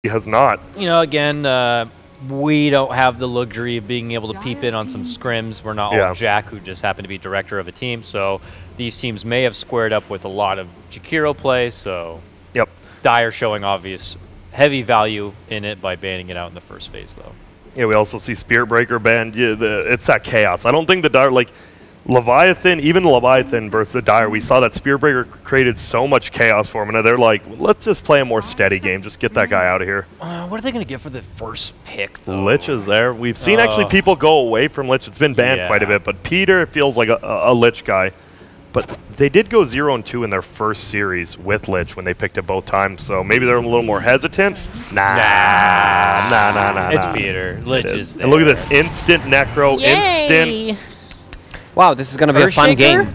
He has not. You know, again, we don't have the luxury of being able to peep in on some scrims. We're not all Jack, who just happened to be director of a team. So these teams may have squared up with a lot of Jakiro play. So Dire showing obvious heavy value in it by banning it out in the first phase, though. Yeah, we also see Spirit Breaker banned. Yeah, it's that chaos. I don't think the Dire, like, Leviathan, even Leviathan versus the Dire, we saw that Spirit Breaker created so much chaos for them, and they're like, let's just play a more steady game. Just get that guy out of here. What are they going to get for the first pick, though? Lich is there. We've seen actually people go away from Lich. It's been banned quite a bit, but Peter feels like a Lich guy. But they did go 0-2 in their first series with Lich when they picked it both times, so maybe they're a little more hesitant. Nah. It's Peter. Lich is there. And look at this. Instant Necro. Yay! Instant. Wow, this is going to be a fun game.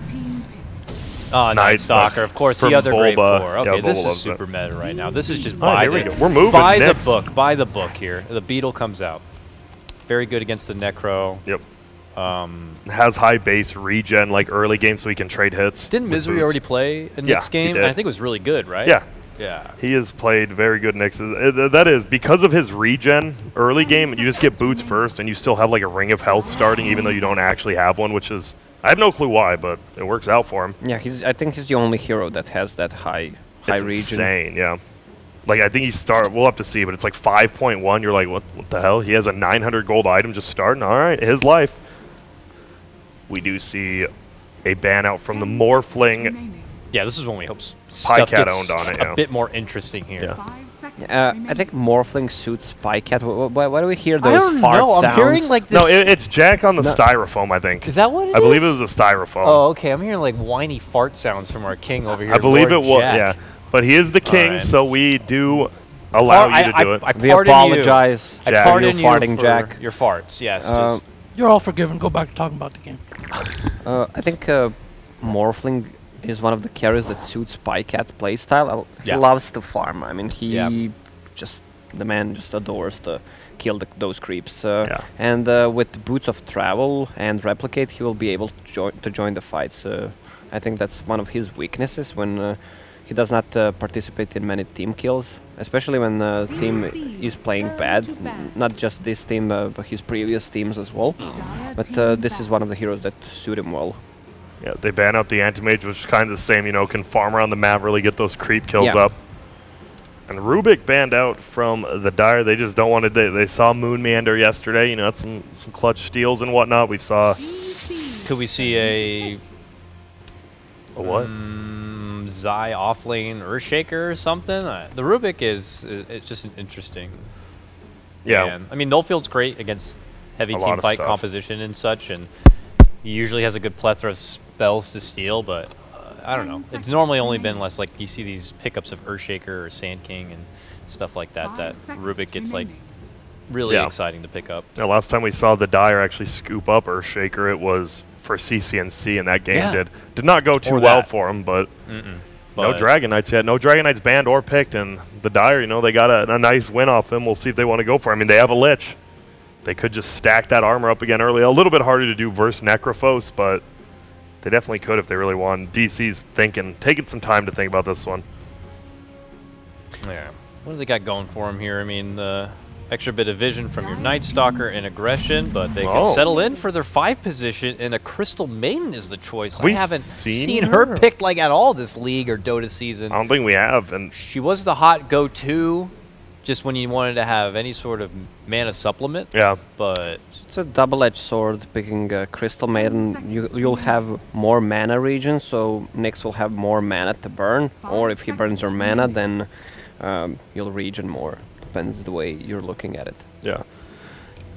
Oh, Night Stalker. Of course, the other Grade 4. Okay, this is super meta right now. This is just here we go. We're moving. Buy the book. Buy the book here. The Beetle comes out. Very good against the Necro. Yep. Has high base regen like early game, so he can trade hits. Didn't Misery already play a Nyx game? And I think it was really good, right? Yeah. Yeah. He has played very good Nyx. That is, because of his regen early game, you just get boots first, and you still have like a ring of health starting, even though you don't actually have one, which is, I have no clue why, but it works out for him. Yeah, I think he's the only hero that has that high regen. Insane, yeah. Like, I think we'll have to see, but it's like 5.1. You're like, what the hell? He has a 900 gold item just starting? All right, his life. We do see a ban out from the Morphling. Yeah, this is when we hope Spycat owned on it, a bit more interesting here. I think Morphling suits Spycat. Why do we hear those fart sounds? I'm hearing like this. No, it's Jack on the styrofoam, I think. Is that what it is? I believe it was a styrofoam. Oh, okay. I'm hearing like whiny fart sounds from our king over here. I believe Lord it was, Jack. But he is the king, so we do allow you to do it. We apologize. I pardon you farting, for Jack. your farts, yes. You're all forgiven. Go back to talking about the game. I think Morphling is one of the carries that suits Spycat's playstyle. He loves to farm. I mean, the man just adores to kill those creeps. And with Boots of Travel and Replicate, he will be able to join the fights. I think that's one of his weaknesses when he does not participate in many team kills, especially when the team is playing bad. Not just this team, but his previous teams as well. But this is one of the heroes that suit him well. Yeah, they ban out the Anti-Mage, which is kind of the same, you know, can farm around the map, really get those creep kills up. And Rubik banned out from the Dire. They just don't want to. They saw Moon Meander yesterday, you know, had some clutch steals and whatnot. We saw. Could we see a what? Zai offlane Earthshaker or something? The Rubik it's just an interesting. Yeah. Man. I mean, Nullfield's great against heavy team fight composition and such, and he usually has a good plethora of spells to steal, but I don't know. It's normally only been less like you see these pickups of Earthshaker or Sand King and stuff like that, that Rubik gets like really exciting to pick up. Yeah, last time we saw the Dire actually scoop up Earthshaker, it was for CCNC, and that game did not go too well for him, but no Dragon Knights yet. No Dragon Knights banned or picked, and the Dire, you know, they got a nice win off him. We'll see if they want to go for him. I mean, they have a Lich. They could just stack that armor up again early. A little bit harder to do versus Necrophos, but they definitely could if they really want. DC's taking some time to think about this one. Yeah. What do they got going for him here? I mean, the extra bit of vision from your Night Stalker and aggression, but they can settle in for their 5 position, and a Crystal Maiden is the choice. I haven't seen her picked like at all this league or Dota season. I don't think we have. And she was the hot go-to just when you wanted to have any sort of mana supplement. Yeah. But it's a double-edged sword. Picking Crystal Maiden, you'll have more mana regen, so Nyx will have more mana to burn. Or if he burns your mana, then you'll regen more. Depends the way you're looking at it. Yeah.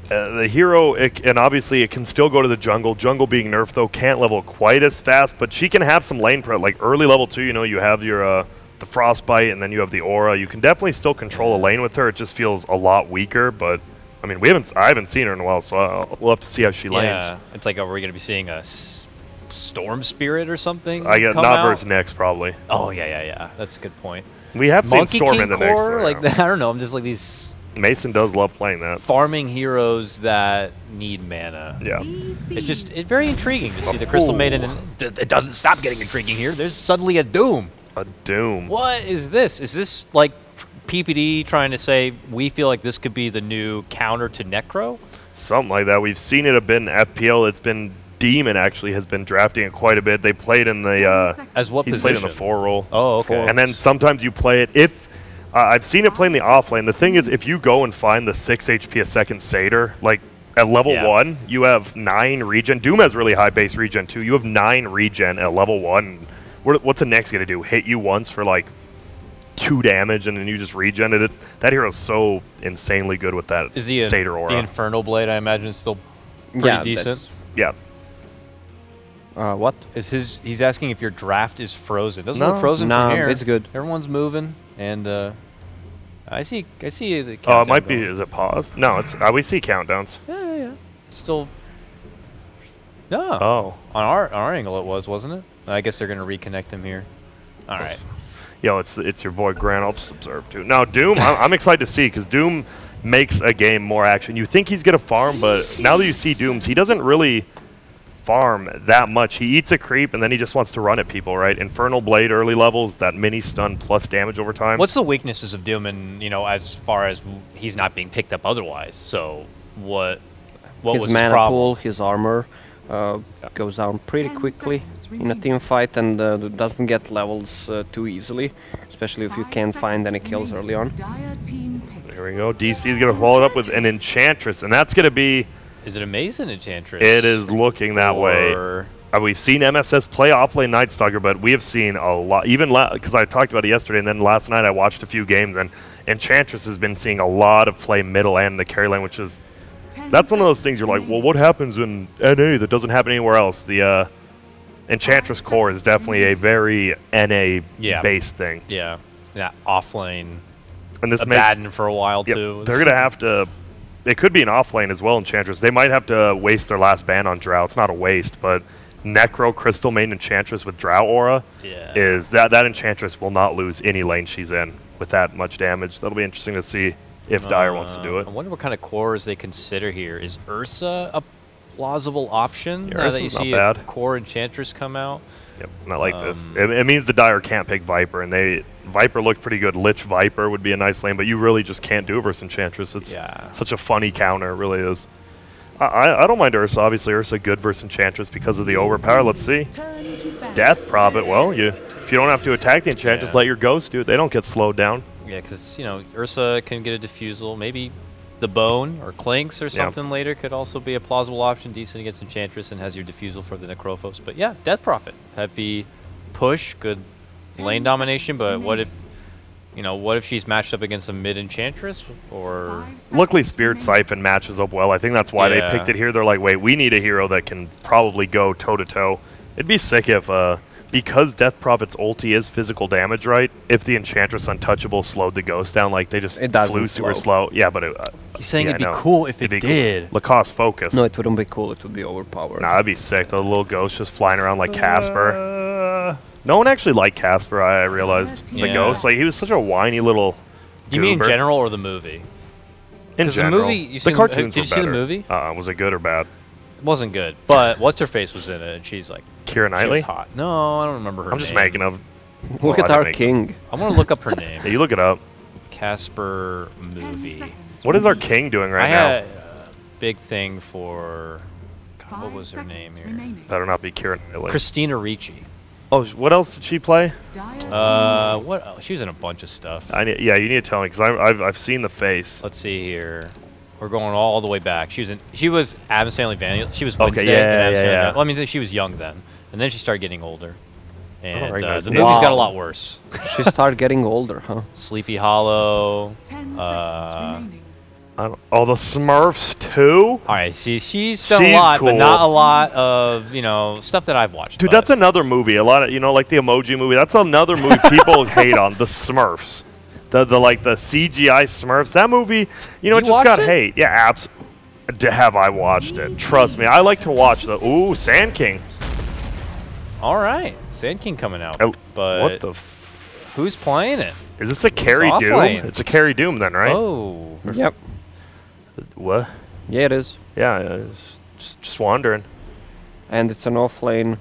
The hero, and obviously it can still go to the jungle. Jungle being nerfed, though, can't level quite as fast, but she can have some lane prep. Like early level 2, you know, you have your the Frostbite, and then you have the Aura. You can definitely still control a lane with her. It just feels a lot weaker, but I mean, I haven't seen her in a while, so we'll have to see how she lanes. Yeah, it's like, are we going to be seeing a Storm Spirit or something? I guess not versus Nyx, probably. Oh yeah. That's a good point. We have seen Monkey Storm King in the core, Nyx. like I don't know. I'm just like these. Mason does love playing that. Farming heroes that need mana. Yeah. It's very intriguing to see the Crystal Maiden, and it doesn't stop getting intriguing here. There's suddenly a Doom. A Doom. What is this? Is this like PPD trying to say we feel like this could be the new counter to Necro? Something like that. We've seen it a bit in FPL. It's been Demon actually has been drafting it quite a bit. They played in the as what he's position? played in the 4 role. Oh, okay. And then sometimes you play it if I've seen it play in the off lane. The thing is, if you go and find the 6 HP a second Satyr, like at level 1, you have 9 regen. Doom has really high base regen too. You have 9 regen at level 1. What's the next gonna do? Hit you once for like 2 damage and then you just regen it. That hero's so insanely good with that Satyr aura. The Infernal Blade, I imagine, is still pretty decent. Yeah. What? He's asking if your draft is frozen. Doesn't look frozen no, from here. It's good. Everyone's moving, and I see the countdown. Oh, it might be. going. Is it paused? No, it's. We see countdowns. Yeah. Still. No. Oh. On our angle, it wasn't it? I guess they're gonna reconnect him here. All right. Yo, it's your boy Grant. I'll just observe too. Now Doom, I'm excited to see because Doom makes a game more action. You think he's gonna farm, but now that you see Dooms, he doesn't really farm that much. He eats a creep and then he just wants to run at people, right? Infernal Blade early levels, that mini stun plus damage over time. What's the weaknesses of Doom, and as far as he's not being picked up otherwise? So what was his mana problem? pool, his armor goes down pretty quickly in a team fight and doesn't get levels too easily, especially if you can't find any kills early on. There we go. DC is going to follow it up with an Enchantress, and that's going to be... Is it amazing, Enchantress? It is looking that way. We've seen MSS play offlane Nightstalker, but we have seen a lot, even because I talked about it yesterday, and then last night I watched a few games, and Enchantress has been seeing a lot of play middle and the carry lane, which is... That's one of those things you're like, well, what happens in NA that doesn't happen anywhere else? The Enchantress core is definitely a very NA-based thing. Yeah, offlane. And this Abaddon for a while, too. They're going to have to... It could be an offlane as well, Enchantress. They might have to waste their last ban on Drow. It's not a waste, but Necro Crystal main Enchantress with Drow aura is... That Enchantress will not lose any lane she's in with that much damage. That'll be interesting to see if Dire wants to do it. I wonder what kind of cores they consider here. Is Ursa a plausible option now that you see a core Enchantress come out? Yep, not like this. It means the Dire can't pick Viper, and Viper looked pretty good. Lich Viper would be a nice lane, but you really just can't do it versus Enchantress. It's such a funny counter, it really is. I don't mind Ursa. Obviously, Ursa good versus Enchantress because of the overpower. Let's see. Death Prophet. Well, if you don't have to attack the Enchantress, let your Ghost do it. They don't get slowed down. Yeah, because, Ursa can get a Diffusal. Maybe the Bone or Clinks or something later could also be a plausible option. Decent against Enchantress and has your Diffusal for the Necrophos. But yeah, Death Prophet. Heavy push, good lane domination, but what if she's matched up against a mid Enchantress? Or luckily Spirit Siphon matches up well. I think that's why they picked it here. They're like, wait, we need a hero that can probably go toe-to-toe. It'd be sick if... because Death Prophet's ulti is physical damage, right? If the Enchantress Untouchable slowed the Ghost down, like they just flew super slow. Yeah, but he's saying it'd be cool if it did. Cool. Lacoste focus. No, it wouldn't be cool. It would be overpowered. Nah, that'd be sick. The little Ghost just flying around like Casper. No one actually liked Casper, I realized. The Ghost. Like, he was such a whiny little goober. You mean in general or the movie? In general. The movie, the cartoons did you see the movie? Was it good or bad? It wasn't good, but What's-Her-Face was in it, and she's like... Keira Knightley? She was hot. No, I don't remember her name. I'm just making up. Look at our king. I want to look up her name. Yeah, you look it up. Casper movie. What is our king doing right now? I had a big thing for... God, what was her name here? Better not be Keira Knightley. Christina Ricci. Oh, what else did she play? What? She was in a bunch of stuff. You need to tell me, because I've seen the face. Let's see here. We're going all the way back. She was Addams Family Vanity. She was Wednesday. Yeah. Well, I mean, she was young then, and then she started getting older, and the movies got a lot worse. She started getting older, huh? Sleepy Hollow. The Smurfs too. All right, she's done a lot, but not a lot of stuff that I've watched. Dude, that's another movie. A lot of like the Emoji Movie. That's another movie people hate on. The Smurfs. The CGI Smurfs. That movie, it just got hate. Yeah, have I watched it? Trust me. I like to watch Sand King. All right, Sand King coming out. But what the? Who's playing it? Is this a Carry Doom? It's a Carry Doom then, right? Oh. Yep. What? Yeah, it is. Yeah, just wondering. And it's an offlane,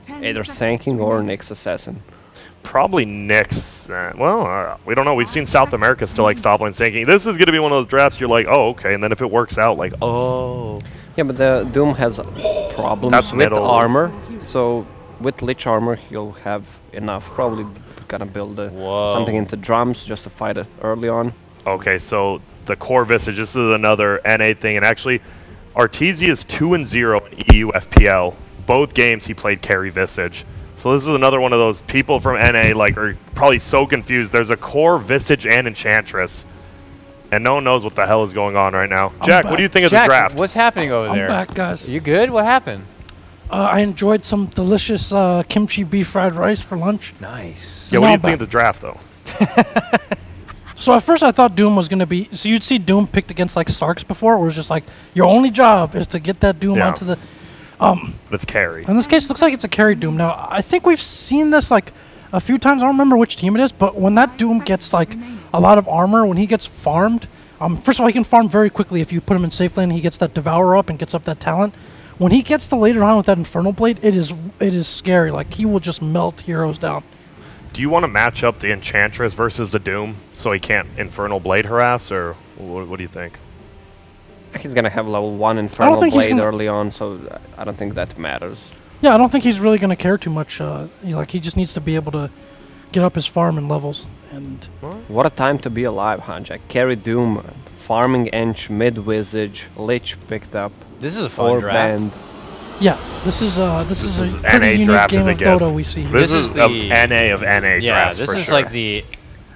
either Sand King or Nyx Assassin. Probably Nyx. Well, we don't know. We've seen South America still like top lane tanking. This is going to be one of those drafts you're like, oh, okay. And then if it works out, like, oh. Yeah, but the Doom has problems with armor. So with Lich armor, he'll have enough. Probably gonna build something into drums just to fight it early on. Okay, so the core Visage, this is another NA thing. And actually, Arteezy is 2-0 in EU FPL. Both games he played carry Visage. So this is another one of those people from NA like are probably so confused. There's a core Visage and Enchantress, and no one knows what the hell is going on right now. Jack, what do you think of the draft? What's happening over there? I'm back, guys. You good? What happened? I enjoyed some delicious kimchi beef fried rice for lunch. Nice. Yeah, what do you think of the draft, though? So at first I thought Doom was going to be... So you'd see Doom picked against like Starks before, where it was just like, your only job is to get that Doom onto the... Let's carry. In this case, it looks like it's a carry Doom. Now, I think we've seen this like a few times. I don't remember which team it is, but when that Doom gets like a lot of armor, when he gets farmed, first of all, he can farm very quickly if you put him in safe lane. He gets that Devourer up and gets up that talent. When he gets to later on with that Infernal Blade, it is scary. Like, he will just melt heroes down. Do you want to match up the Enchantress versus the Doom so he can't Infernal Blade harass, or what do you think? He's gonna have level 1 Infernal Blade early on, so I don't think that matters. Yeah, I don't think he's really gonna care too much. He just needs to be able to get up his farm and levels. And what a time to be alive, huh, Jack? Carry Doom, farming Ench, mid Visage, Lich picked up. This is a fun draft. Band. Yeah, this is a NA pretty unique draft game as of it gets. Dota we see. This is the NA of NA drafts. Yeah, this for is sure. like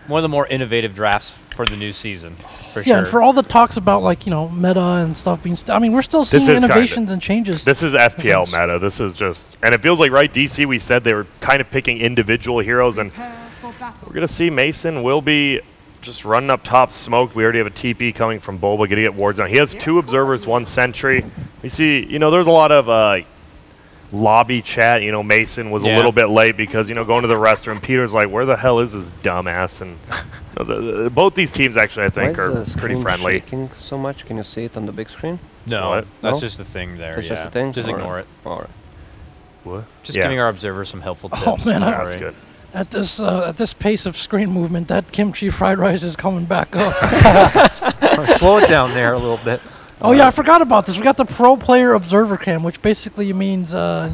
one of the more innovative drafts for the new season. For sure. Yeah, and for all the talks about like meta and stuff being, I mean, we're still seeing innovations and changes. This is FPL meta. This is just, and it feels like DC. We said they were kind of picking individual heroes, and we're gonna see Mason will be just running up top, smoked. We already have a TP coming from Bulba, getting at wards on. He has 2 observers, 1 sentry. We see, there's a lot of lobby chat. Mason was a little bit late because going to the restroom. Peter's like, where the hell is this dumbass? And both these teams actually, I think, are pretty friendly. Shaking so much? Can you see it on the big screen? No, that's just a thing there. That's just a thing. Just ignore it. All right. What? Just giving our observers some helpful tips. Oh man, that's good. At this pace of screen movement, that kimchi fried rice is coming back up. Slow it down there a little bit. Oh yeah, I forgot about this. We got the pro player observer cam, which basically means I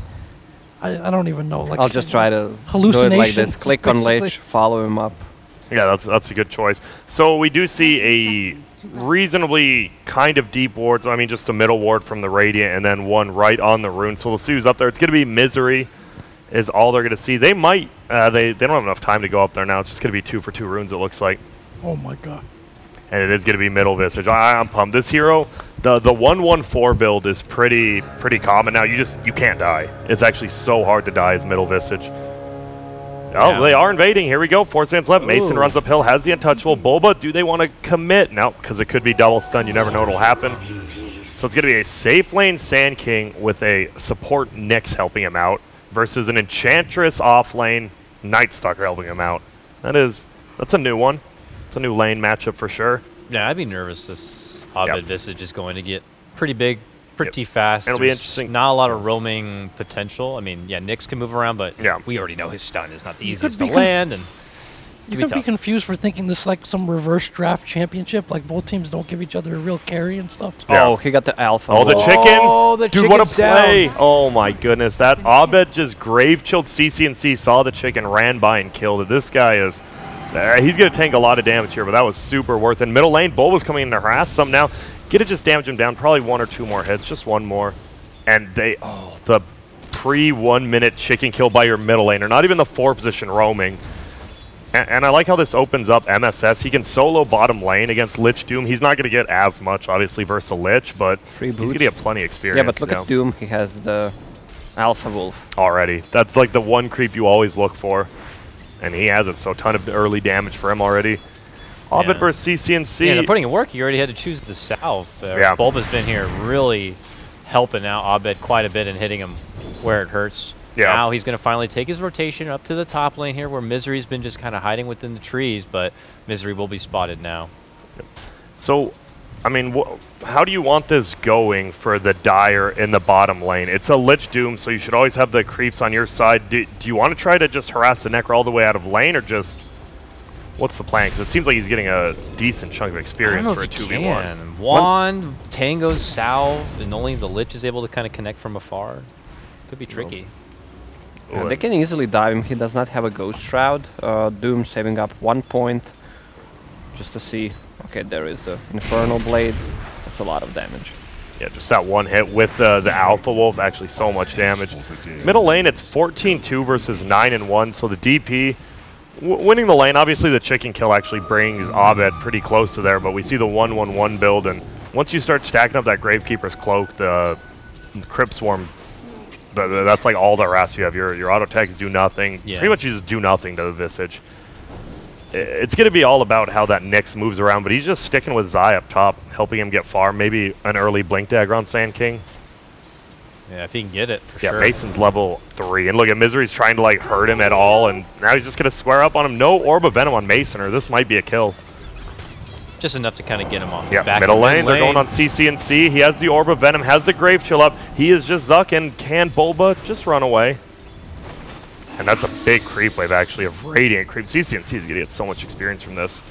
don't even know. Like I'll just try to hallucination. Do it like this. Click on Lich, follow him up. Yeah, that's a good choice. So we do see a reasonably kind of deep ward. So I mean, just a middle ward from the Radiant, and then one right on the rune. So we'll see who's up there. It's going to be Misery. Is all they're going to see. They might, they don't have enough time to go up there now. It's just going to be 2 for 2 runes, it looks like. Oh my god. And it is going to be middle Visage. I'm pumped. This hero, the 1-1-4 build is pretty common now. You can't die. It's actually so hard to die as middle Visage. Oh, they are invading. Here we go. 4 seconds left. Mason runs uphill, has the untouchable. Bulba, do they want to commit? No, because it could be double stun. You never know what will happen. So it's going to be a safe lane Sand King with a support Nyx helping him out, versus an Enchantress off lane Night Stalker helping him out. That's a new one. It's a new lane matchup for sure. Yeah, I'd be nervous this Abed Visage is going to get pretty big, pretty fast. It'll be interesting. Not a lot of roaming potential. I mean, yeah, Nyx can move around, but we already know his stun is not the easiest to land. And you could be confused for thinking this is like some reverse draft championship. Like both teams don't give each other a real carry and stuff. Yeah. Oh, he got the alpha. Oh, the chicken! Oh, the dude, what a play! Down. Oh my goodness, that Abed just grave chilled CC&C, saw the chicken, ran by and killed it. This guy is, he's gonna tank a lot of damage here, but that was super worth it. Middle lane, Bull was coming in to harass some now. Get to just damage him down, probably 1 or 2 more hits, just 1 more. And the pre-1 minute chicken kill by your middle laner, not even the 4 position roaming. And I like how this opens up MSS. He can solo bottom lane against Lich Doom. He's not going to get as much, obviously, versus Lich, but he's going to get plenty of experience. Yeah, but look at Doom. He has the Alpha Wolf. Already. That's like the one creep you always look for. And he has it, so a ton of early damage for him already. Abed versus CC&C. Yeah, they're putting it work. You already had to choose the south. Bulba's been here really helping out Abed quite a bit and hitting him where it hurts. Yeah. Now he's going to finally take his rotation up to the top lane here where Misery's been just kind of hiding within the trees, but Misery will be spotted now. So I mean, how do you want this going for the Dire in the bottom lane? It's a Lich Doom, so you should always have the creeps on your side. Do you want to try to just harass the Necro all the way out of lane, or just... What's the plan? Because it seems like he's getting a decent chunk of experience for a 2v1. Wand, Tango's Salve, and only the Lich is able to kind of connect from afar. Could be tricky. Yeah, they can easily dive him. He does not have a Ghost Shroud. Doom saving up 1 point just to see. Okay, there is the Infernal Blade. That's a lot of damage. Yeah, just that one hit with the Alpha Wolf. Actually, so much damage. Middle lane, it's 14-2 versus 9-1. So the DP winning the lane. Obviously, the chicken kill actually brings Abed pretty close to there. But we see the 1-1-1 build, and once you start stacking up that Gravekeeper's Cloak, the Crypt Swarm. That's like all the harass you have. Your auto attacks do nothing. Yeah. Pretty much you just do nothing to the Visage. It's going to be all about how that Nyx moves around, but he's just sticking with Zai up top, helping him get far. Maybe an early Blink Dagger on Sand King. Yeah, if he can get it, for sure. Yeah, Mason's level 3. And look at Misery's trying to like hurt him at all, and now he's just going to square up on him. No Orb of Venom on Mason, or this might be a kill. Just enough to kind of get him off his back. Middle lane, they're going on CC&C. He has the Orb of Venom, has the Grave Chill up. He is just Zucking. Can Bulba just run away? And that's a big creep wave, actually, of Radiant creep. CC&C is going to get so much experience from this.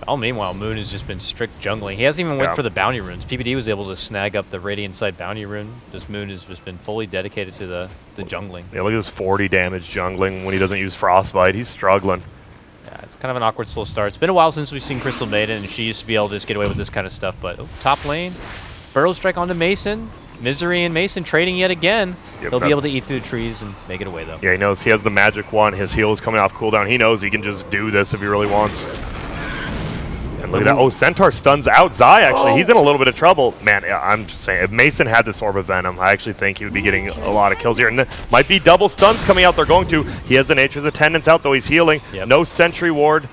Oh, meanwhile, Moon has just been strict jungling. He hasn't even went for the bounty runes. PPD was able to snag up the Radiant side bounty rune. This Moon has just been fully dedicated to the jungling. Yeah, look at this 40 damage jungling when he doesn't use Frostbite. He's struggling. Yeah, it's kind of an awkward slow start. It's been a while since we've seen Crystal Maiden, and she used to be able to just get away with this kind of stuff. But top lane, Burrow Strike onto Mason. Misery and Mason trading yet again. He'll be able to eat through the trees and make it away, though. Yeah, he knows he has the magic one. His heal is coming off cooldown. He knows he can just do this if he really wants. And look at that. Oh, Centaur stuns out Zai, actually. He's in a little bit of trouble. Man, yeah, I'm just saying, if Mason had this Orb of Venom, I actually think he would be getting a lot of kills here. And might be double stuns coming out. They're going to. He has the Nature's Attendance out, though he's healing. Yep. No Sentry Ward.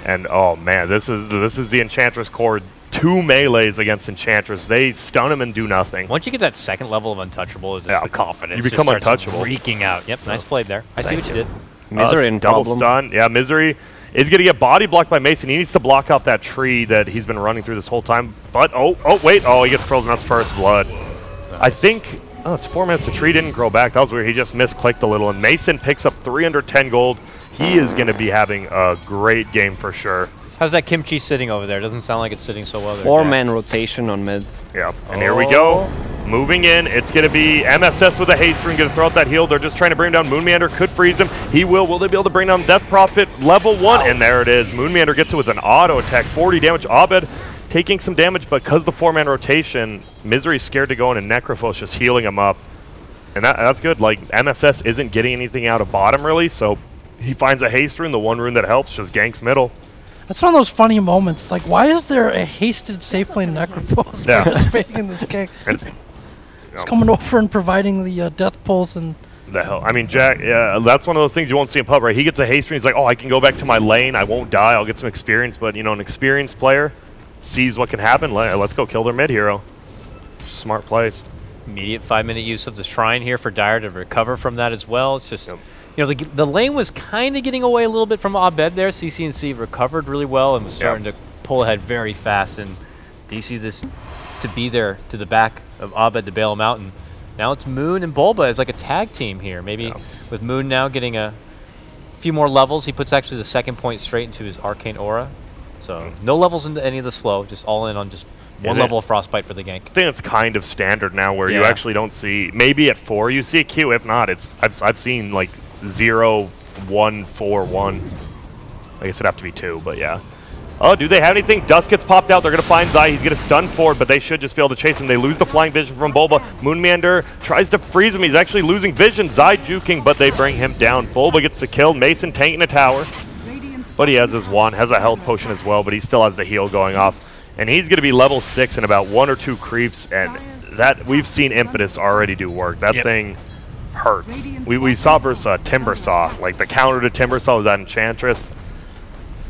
And, oh, man, this is the Enchantress core. 2 melees against Enchantress. They stun him and do nothing. Once you get that second level of untouchable, it's just the confidence. You become untouchable. Freaking out. Yep, nice played there. I see what you did. Misery and double stun. Yeah, Misery is going to get body blocked by Mason. He needs to block off that tree that he's been running through this whole time. But, wait. Oh, he gets frozen up first blood. Nice. I think, it's 4 minutes. The tree didn't grow back. That was weird. He just misclicked a little. And Mason picks up 310 gold. He is going to be having a great game for sure. How's that kimchi sitting over there? Doesn't sound like it's sitting so well there. 4-man rotation on mid. Yeah, and here we go. Moving in. It's going to be MSS with a haste ring. Going to throw out that heal. They're just trying to bring him down. Moonmeander could freeze him. He will. Will they be able to bring down Death Prophet level 1? And there it is. Moonmeander gets it with an auto attack. 40 damage. Abed taking some damage, but because the 4-man rotation, Misery's scared to go in, and Necrophos just healing him up. And that's good. Like, MSS isn't getting anything out of bottom, really, so he finds a haste rune. The one rune that helps just ganks middle. That's one of those funny moments. Like, why is there a hasted safe lane Necrophos participating in this kick? He's coming over and providing the death pulse and... The hell? I mean, Jack, yeah, that's one of those things you won't see in pub, right? He gets a haste ring. He's like, oh, I can go back to my lane. I won't die. I'll get some experience. But, you know, an experienced player sees what can happen. Let's go kill their mid-hero. Smart plays. Immediate 5-minute use of the Shrine here for Dire to recover from that as well. It's just... You know, the lane was kind of getting away a little bit from Abed there. CC&C recovered really well and was starting to pull ahead very fast. And DC this to be there to the back of Abed to bail him out. And now it's Moon and Bulba as like a tag team here. Maybe with Moon now getting a few more levels. He puts actually the 2nd point straight into his Arcane Aura. So no levels into any of the slow, just all in on just one level of Frostbite for the gank. I think it's kind of standard now where you actually don't see, maybe at 4 you see a Q. If not, I've seen like 0, 1, 4, 1. I guess it'd have to be 2, but yeah. Oh, do they have anything? Dust gets popped out. They're going to find Zai. He's going to stun forward, but they should just be able to chase him. They lose the flying vision from Bulba. Moonmeander tries to freeze him. He's actually losing vision. Zai juking, but they bring him down. Bulba gets the kill. Mason tanking a tower. But he has his wand, has a health potion as well, but he still has the heal going off. And he's going to be level 6 in about 1 or 2 creeps, and that we've seen Impetus already do work. That thing hurts. We saw versus Timbersaw. Like, the counter to Timbersaw was that Enchantress.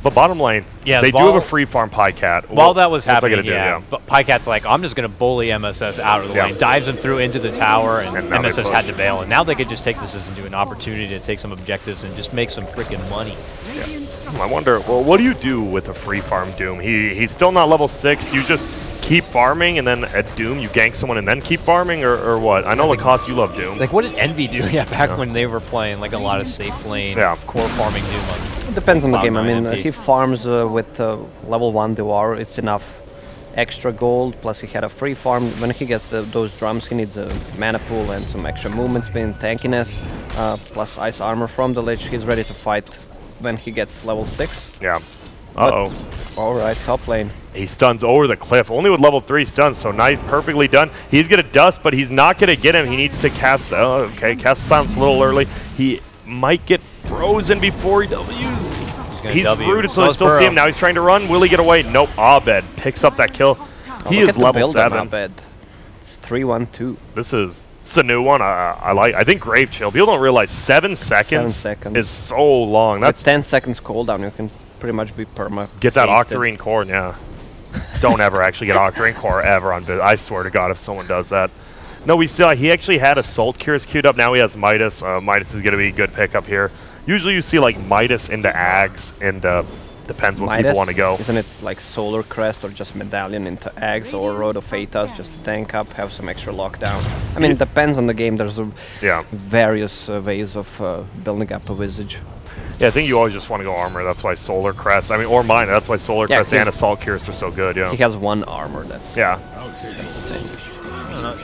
But bottom lane, they do have a free farm Pycat. While that was happening, but Pycat's like, I'm just going to bully MSS out of the lane. Dives him through into the tower, and MSS had to bail. And now they could just take this as into an opportunity to take some objectives and just make some freaking money. I wonder, well, what do you do with a free farm Doom? He's still not level 6. Do you just keep farming, and then at Doom you gank someone and then keep farming, or what? I know Lacoste, you love Doom. Like, what did Envy do? Yeah, back when they were playing like a lot of safe lane, core farming Doom. It depends on the game. I mean, he farms with level 1 Devour. It's enough extra gold, plus he had a free farm. When he gets those drums, he needs a mana pool and some extra movement spin, tankiness, plus ice armor from the Lich. He's ready to fight when he gets level 6. Yeah. Uh-oh. Alright, top lane. He stuns over the cliff, only with level 3 stuns, so nice, perfectly done. He's going to dust, but he's not going to get him. He needs to cast, cast silence a little early. He might get frozen before he W's. He's rooted, so they still see him. Now he's trying to run. Will he get away? Nope. Abed picks up that kill. He is level 7. Abed. It's 3-1-2. This is a new one. I think Grave Chill. People don't realize 7 seconds, is so long. That's 10 seconds cooldown. You can pretty much be perma. Get that Octarine Core, yeah. Don't ever actually get Octarine Core ever on bid. I swear to God if someone does that. No, we saw he actually had Assault Cures queued up. Now he has Midas. Midas is going to be a good pickup here. Usually you see like Midas into Ags, and depends what people want to go. Isn't it like Solar Crest or just Medallion into Ags or Road of Fatas just to tank up, have some extra lockdown? I mean, it depends on the game. There's various ways of building up a Visage. Yeah, I think you always just want to go armor. That's why Solar Crest, I mean, or Mine. That's why Solar Crest and Assault Cures are so good. Yeah. He has 1 armor. That's yeah.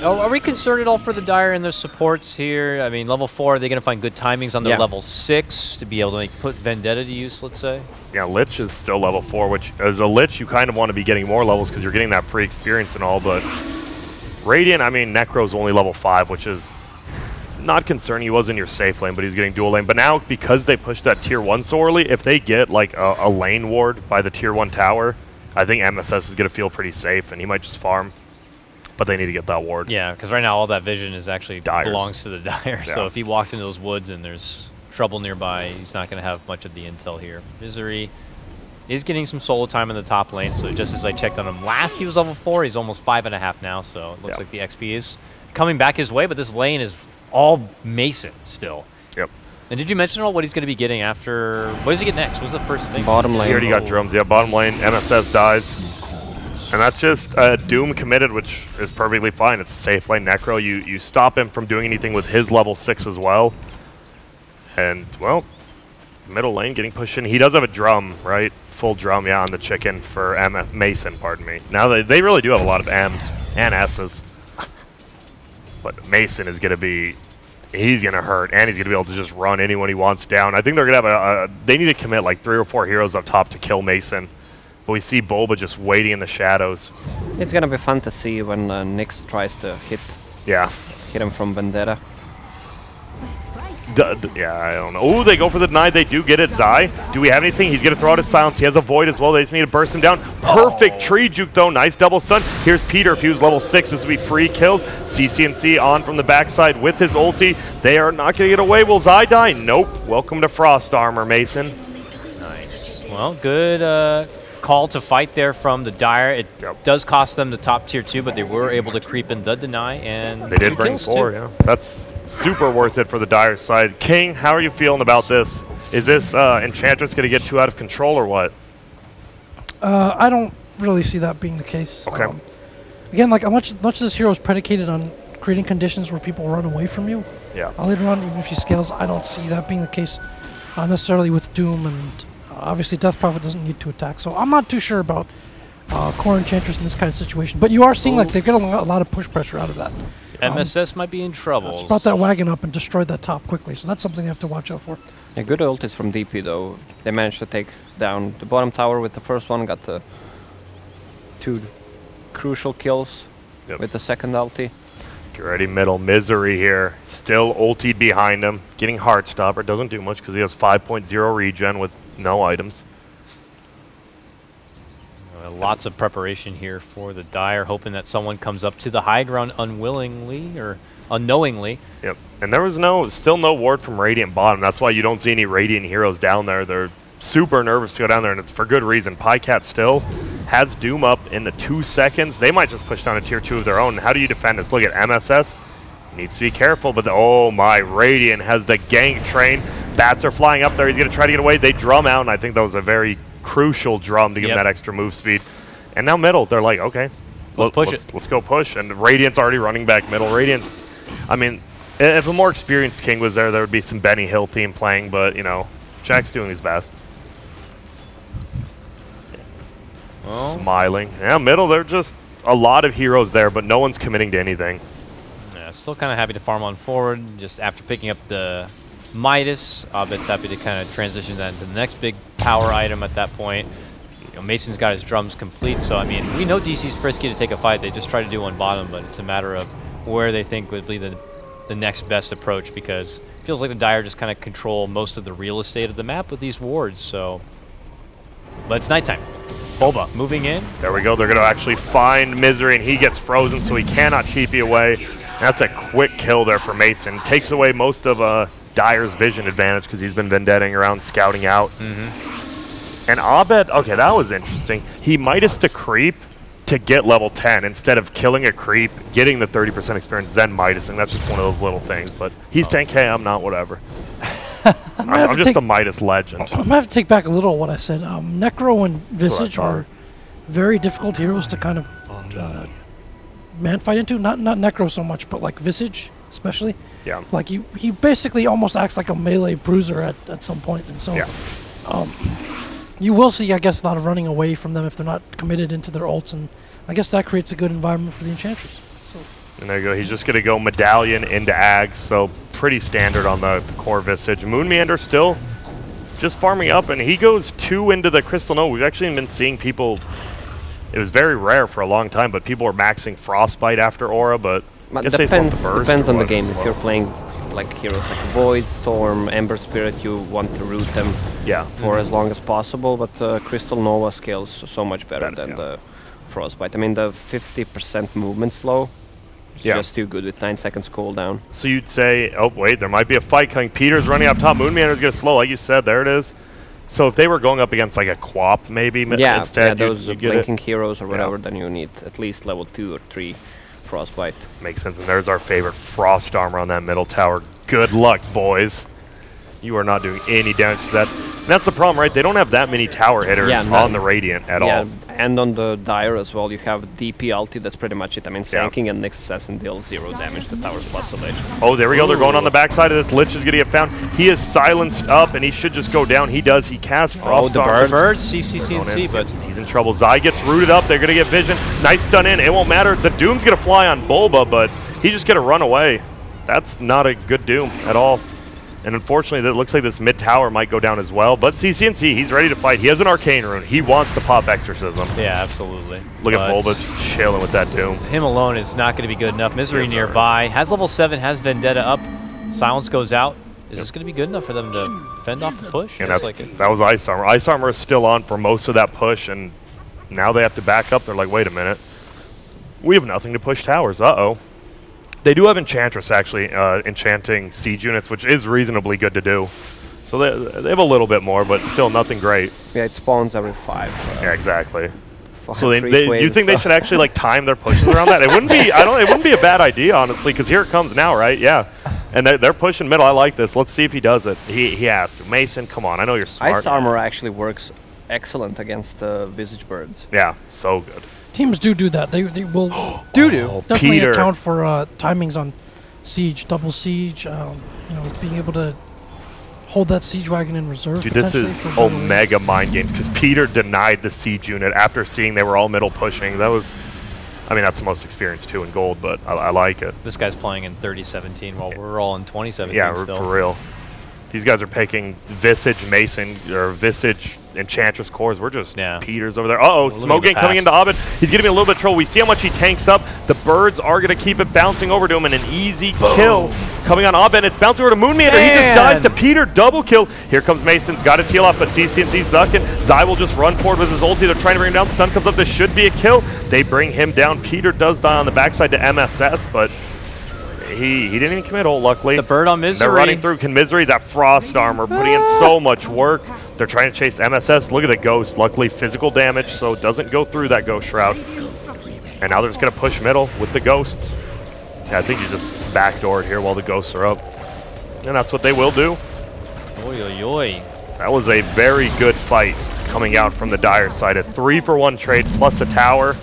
Are we concerned at all for the Dire and their supports here? I mean, level 4, are they going to find good timings on their level 6 to be able to put Vendetta to use, let's say? Yeah, Lich is still level 4, which as a Lich, you kind of want to be getting more levels because you're getting that free experience and all, but Radiant, I mean, Necro's only level 5, which is not concerning. He was in your safe lane, but he's getting dual lane. But now, because they pushed that tier 1 so early, if they get like a lane ward by the tier 1 tower, I think MSS is going to feel pretty safe, and he might just farm. But they need to get that ward. Yeah, because right now all that vision is actually belongs to the Dire. Yeah. So if he walks into those woods and there's trouble nearby, he's not going to have much of the intel here. Misery is getting some solo time in the top lane. So just as I checked on him last, he was level 4. He's almost 5.5 now. So it looks like the XP is coming back his way. But this lane is all Mason still. Yep. And did you mention at all what he's going to be getting after? What does he get next? What's the first thing? Bottom lane. He already got drums. Yeah, bottom lane. MSS dies. And that's just Doom committed, which is perfectly fine. It's a safe lane Necro. You stop him from doing anything with his level 6 as well. And, well, middle lane getting pushed in. He does have a drum, right? Full drum, yeah, on the chicken for Mason, pardon me. Now they really do have a lot of M's and S's. But Mason is going to be, he's going to hurt, and he's going to be able to just run anyone he wants down. I think they're going to have they need to commit like 3 or 4 heroes up top to kill Mason. But we see Boba just waiting in the shadows. It's going to be fun to see when Nyx tries to hit him from Vendetta. Yeah, I don't know. Oh, they go for the deny. They do get it. Zai, do we have anything? He's going to throw out his silence. He has a void as well. They just need to burst him down. Perfect tree juke, though. Nice double stun. Here's Peter. If he was level 6, this would be free kills. CCNC on from the backside with his ulti. They are not going to get away. Will Zai die? Nope. Welcome to Frost Armor, Mason. Nice. Well, good call to fight there from the Dire. It does cost them the top tier 2, but they were able to creep in the deny, and they did bring 4. Yeah, that's super worth it for the Dire side. King, how are you feeling about this? Is this Enchantress going to get too out of control or what? I don't really see that being the case. Okay. Again, like much as this hero is predicated on creating conditions where people run away from you. Yeah. Later on, even if he scales, I don't see that being the case necessarily with Doom, and obviously Death Prophet doesn't need to attack. So I'm not too sure about Core Enchantress in this kind of situation. But you are seeing like they've got a lot of push pressure out of that. MSS might be in trouble. Just brought that wagon up and destroyed that top quickly. So that's something you have to watch out for. Yeah, good ultis from DP though. They managed to take down the bottom tower with the first one. Got the 2 crucial kills with the second ulti. Get ready, middle. Misery here. Still ultied behind him. Getting Heartstopper. Doesn't do much because he has 5.0 regen with no items. Lots of preparation here for the Dire, hoping that someone comes up to the high ground unwillingly or unknowingly. Yep. And there was still no ward from Radiant bottom. That's why you don't see any Radiant heroes down there. They're super nervous to go down there, and it's for good reason. Pycat still has Doom up in the 2 seconds. They might just push down a tier 2 of their own. How do you defend this? Look at MSS. Needs to be careful, but oh my, Radiant has the gank train. Bats are flying up there. He's going to try to get away. They drum out, and I think that was a very crucial drum to give him that extra move speed. And now middle, they're like, okay, Let's go push. And Radiant's already running back middle. Radiant's, I mean, if a more experienced King was there would be some Benny Hill team playing, but, you know, Jack's doing his best. Oh. Smiling. Yeah, middle, they're just a lot of heroes there, but no one's committing to anything. Yeah, still kind of happy to farm on forward. Just after picking up the Midas, Abed's happy to kind of transition that into the next big power item at that point. You know, Mason's got his drums complete, so I mean, we know DC's frisky to take a fight. They just try to do one bottom, but it's a matter of where they think would be the next best approach, because it feels like the Dire just kind of control most of the real estate of the map with these wards. So, but it's nighttime. Bulba moving in. There we go. They're going to actually find Misery, and he gets frozen, so he cannot TP away. That's a quick kill there for Mason. Takes away most of Dire's vision advantage because he's been vendetting around, scouting out. And Abed, okay, that was interesting. He Midas to creep to get level 10 instead of killing a creep, getting the 30% experience, then Midasing. That's just one of those little things. But he's 10k, I'm not, whatever. I'm just a Midas legend. I'm going to have to take back a little of what I said. Necro and Visage are very difficult heroes to kind of man fight into. Not Necro so much, but like Visage especially. Yeah. Like he basically almost acts like a melee bruiser at some point. And so you will see, I guess, a lot of running away from them if they're not committed into their ults. And I guess that creates a good environment for the Enchantress. And there you go. He's just going to go Medallion into Ags, so pretty standard on the core Visage. Moon Meander still just farming up, and he goes 2 into the Crystal Nova. We've actually been seeing people, it was very rare for a long time, but people were maxing Frostbite after Aura, but it depends on the game. If you're playing like heroes like Void, Storm, Ember Spirit, you want to root them for as long as possible, but Crystal Nova scales so much better than the Frostbite. I mean, the 50% movement slow is just too good with 9 seconds cooldown. So you'd say, oh wait, there might be a fight coming. Peter's running up top. Moon Meander's going to slow, like you said. There it is. So if they were going up against like a Quap, maybe instead, those blinking heroes or whatever, then you need at least level 2 or 3 Frostbite. Makes sense. And there's our favorite Frost Armor on that middle tower. Good luck, boys. You are not doing any damage to that. And that's the problem, right? They don't have that many tower hitters on the Radiant at all. And on the Dire as well, you have DP ulti, that's pretty much it. I mean, Sanking and Nyx Assassin deal 0 damage to towers plus the Lich. Oh, there we go. They're going on the backside of this. Lich is going to get found. He is silenced up, and he should just go down. He does. He casts Frost Armor. The birds, C, but he's in trouble. Zai gets rooted up. They're going to get vision. Nice stun in. It won't matter. The Doom's going to fly on Bulba, but he's just going to run away. That's not a good Doom at all. And unfortunately, it looks like this mid tower might go down as well. But CCNC, he's ready to fight. He has an Arcane Rune. He wants to pop Exorcism. Yeah, absolutely. Look at Bulba just chilling with that Doom. Him alone is not going to be good enough. Misery nearby. Has level 7, has Vendetta up. Silence goes out. Is this going to be good enough for them to fend off the push? And that was Ice Armor. Ice Armor is still on for most of that push, and now they have to back up. They're like, wait a minute. We have nothing to push towers. Uh-oh. They do have Enchantress, actually, enchanting siege units, which is reasonably good to do. So they have a little bit more, but still nothing great. Yeah, it spawns every 5. Yeah, exactly. So you think they should actually like time their pushes around that? It wouldn't be. It wouldn't be a bad idea, honestly, because here it comes now, right? Yeah, and they're pushing middle. I like this. Let's see if he does it. He has to. Mason, come on. I know you're smart. Ice Armor actually works excellent against the Visage Birds. Yeah, so good. Teams do that. They will definitely Peter. account for timings on siege, double siege. Being able to hold that siege wagon in reserve. Dude, this is Omega mind games because Peter denied the siege unit after seeing they were all middle pushing. That was, I mean, that's the most experience too in gold, but I like it. This guy's playing in 3017 while we're all in 2017. Yeah, still. For real. These guys are picking Visage Mason or Visage Enchantress cores. We're just Peters over there. Uh-oh, Smoking coming into Abed. He's giving me a little bit of trouble. We see how much he tanks up. The birds are going to keep it bouncing over to him, and an easy kill coming on Abed. It's bouncing over to Moon Meander. He just dies to Peter. Double kill. Here comes Mason's got his heal off, but CCNC sucking. Zai will just run forward with his ulti. They're trying to bring him down. Stun comes up. This should be a kill. They bring him down. Peter does die on the backside to MSS, but he didn't even commit ult, luckily. The bird on Misery. They're running through. Can Misery, that Frost Armor, putting in so much work. They're trying to chase MSS. Look at the Ghost. Luckily, physical damage, so it doesn't go through that Ghost Shroud. And now they're just going to push middle with the Ghosts. Yeah, I think you just backdoored here while the Ghosts are up. And that's what they will do. Oy, oy, oy. That was a very good fight coming out from the Dire side. A 3-for-1 trade plus a tower.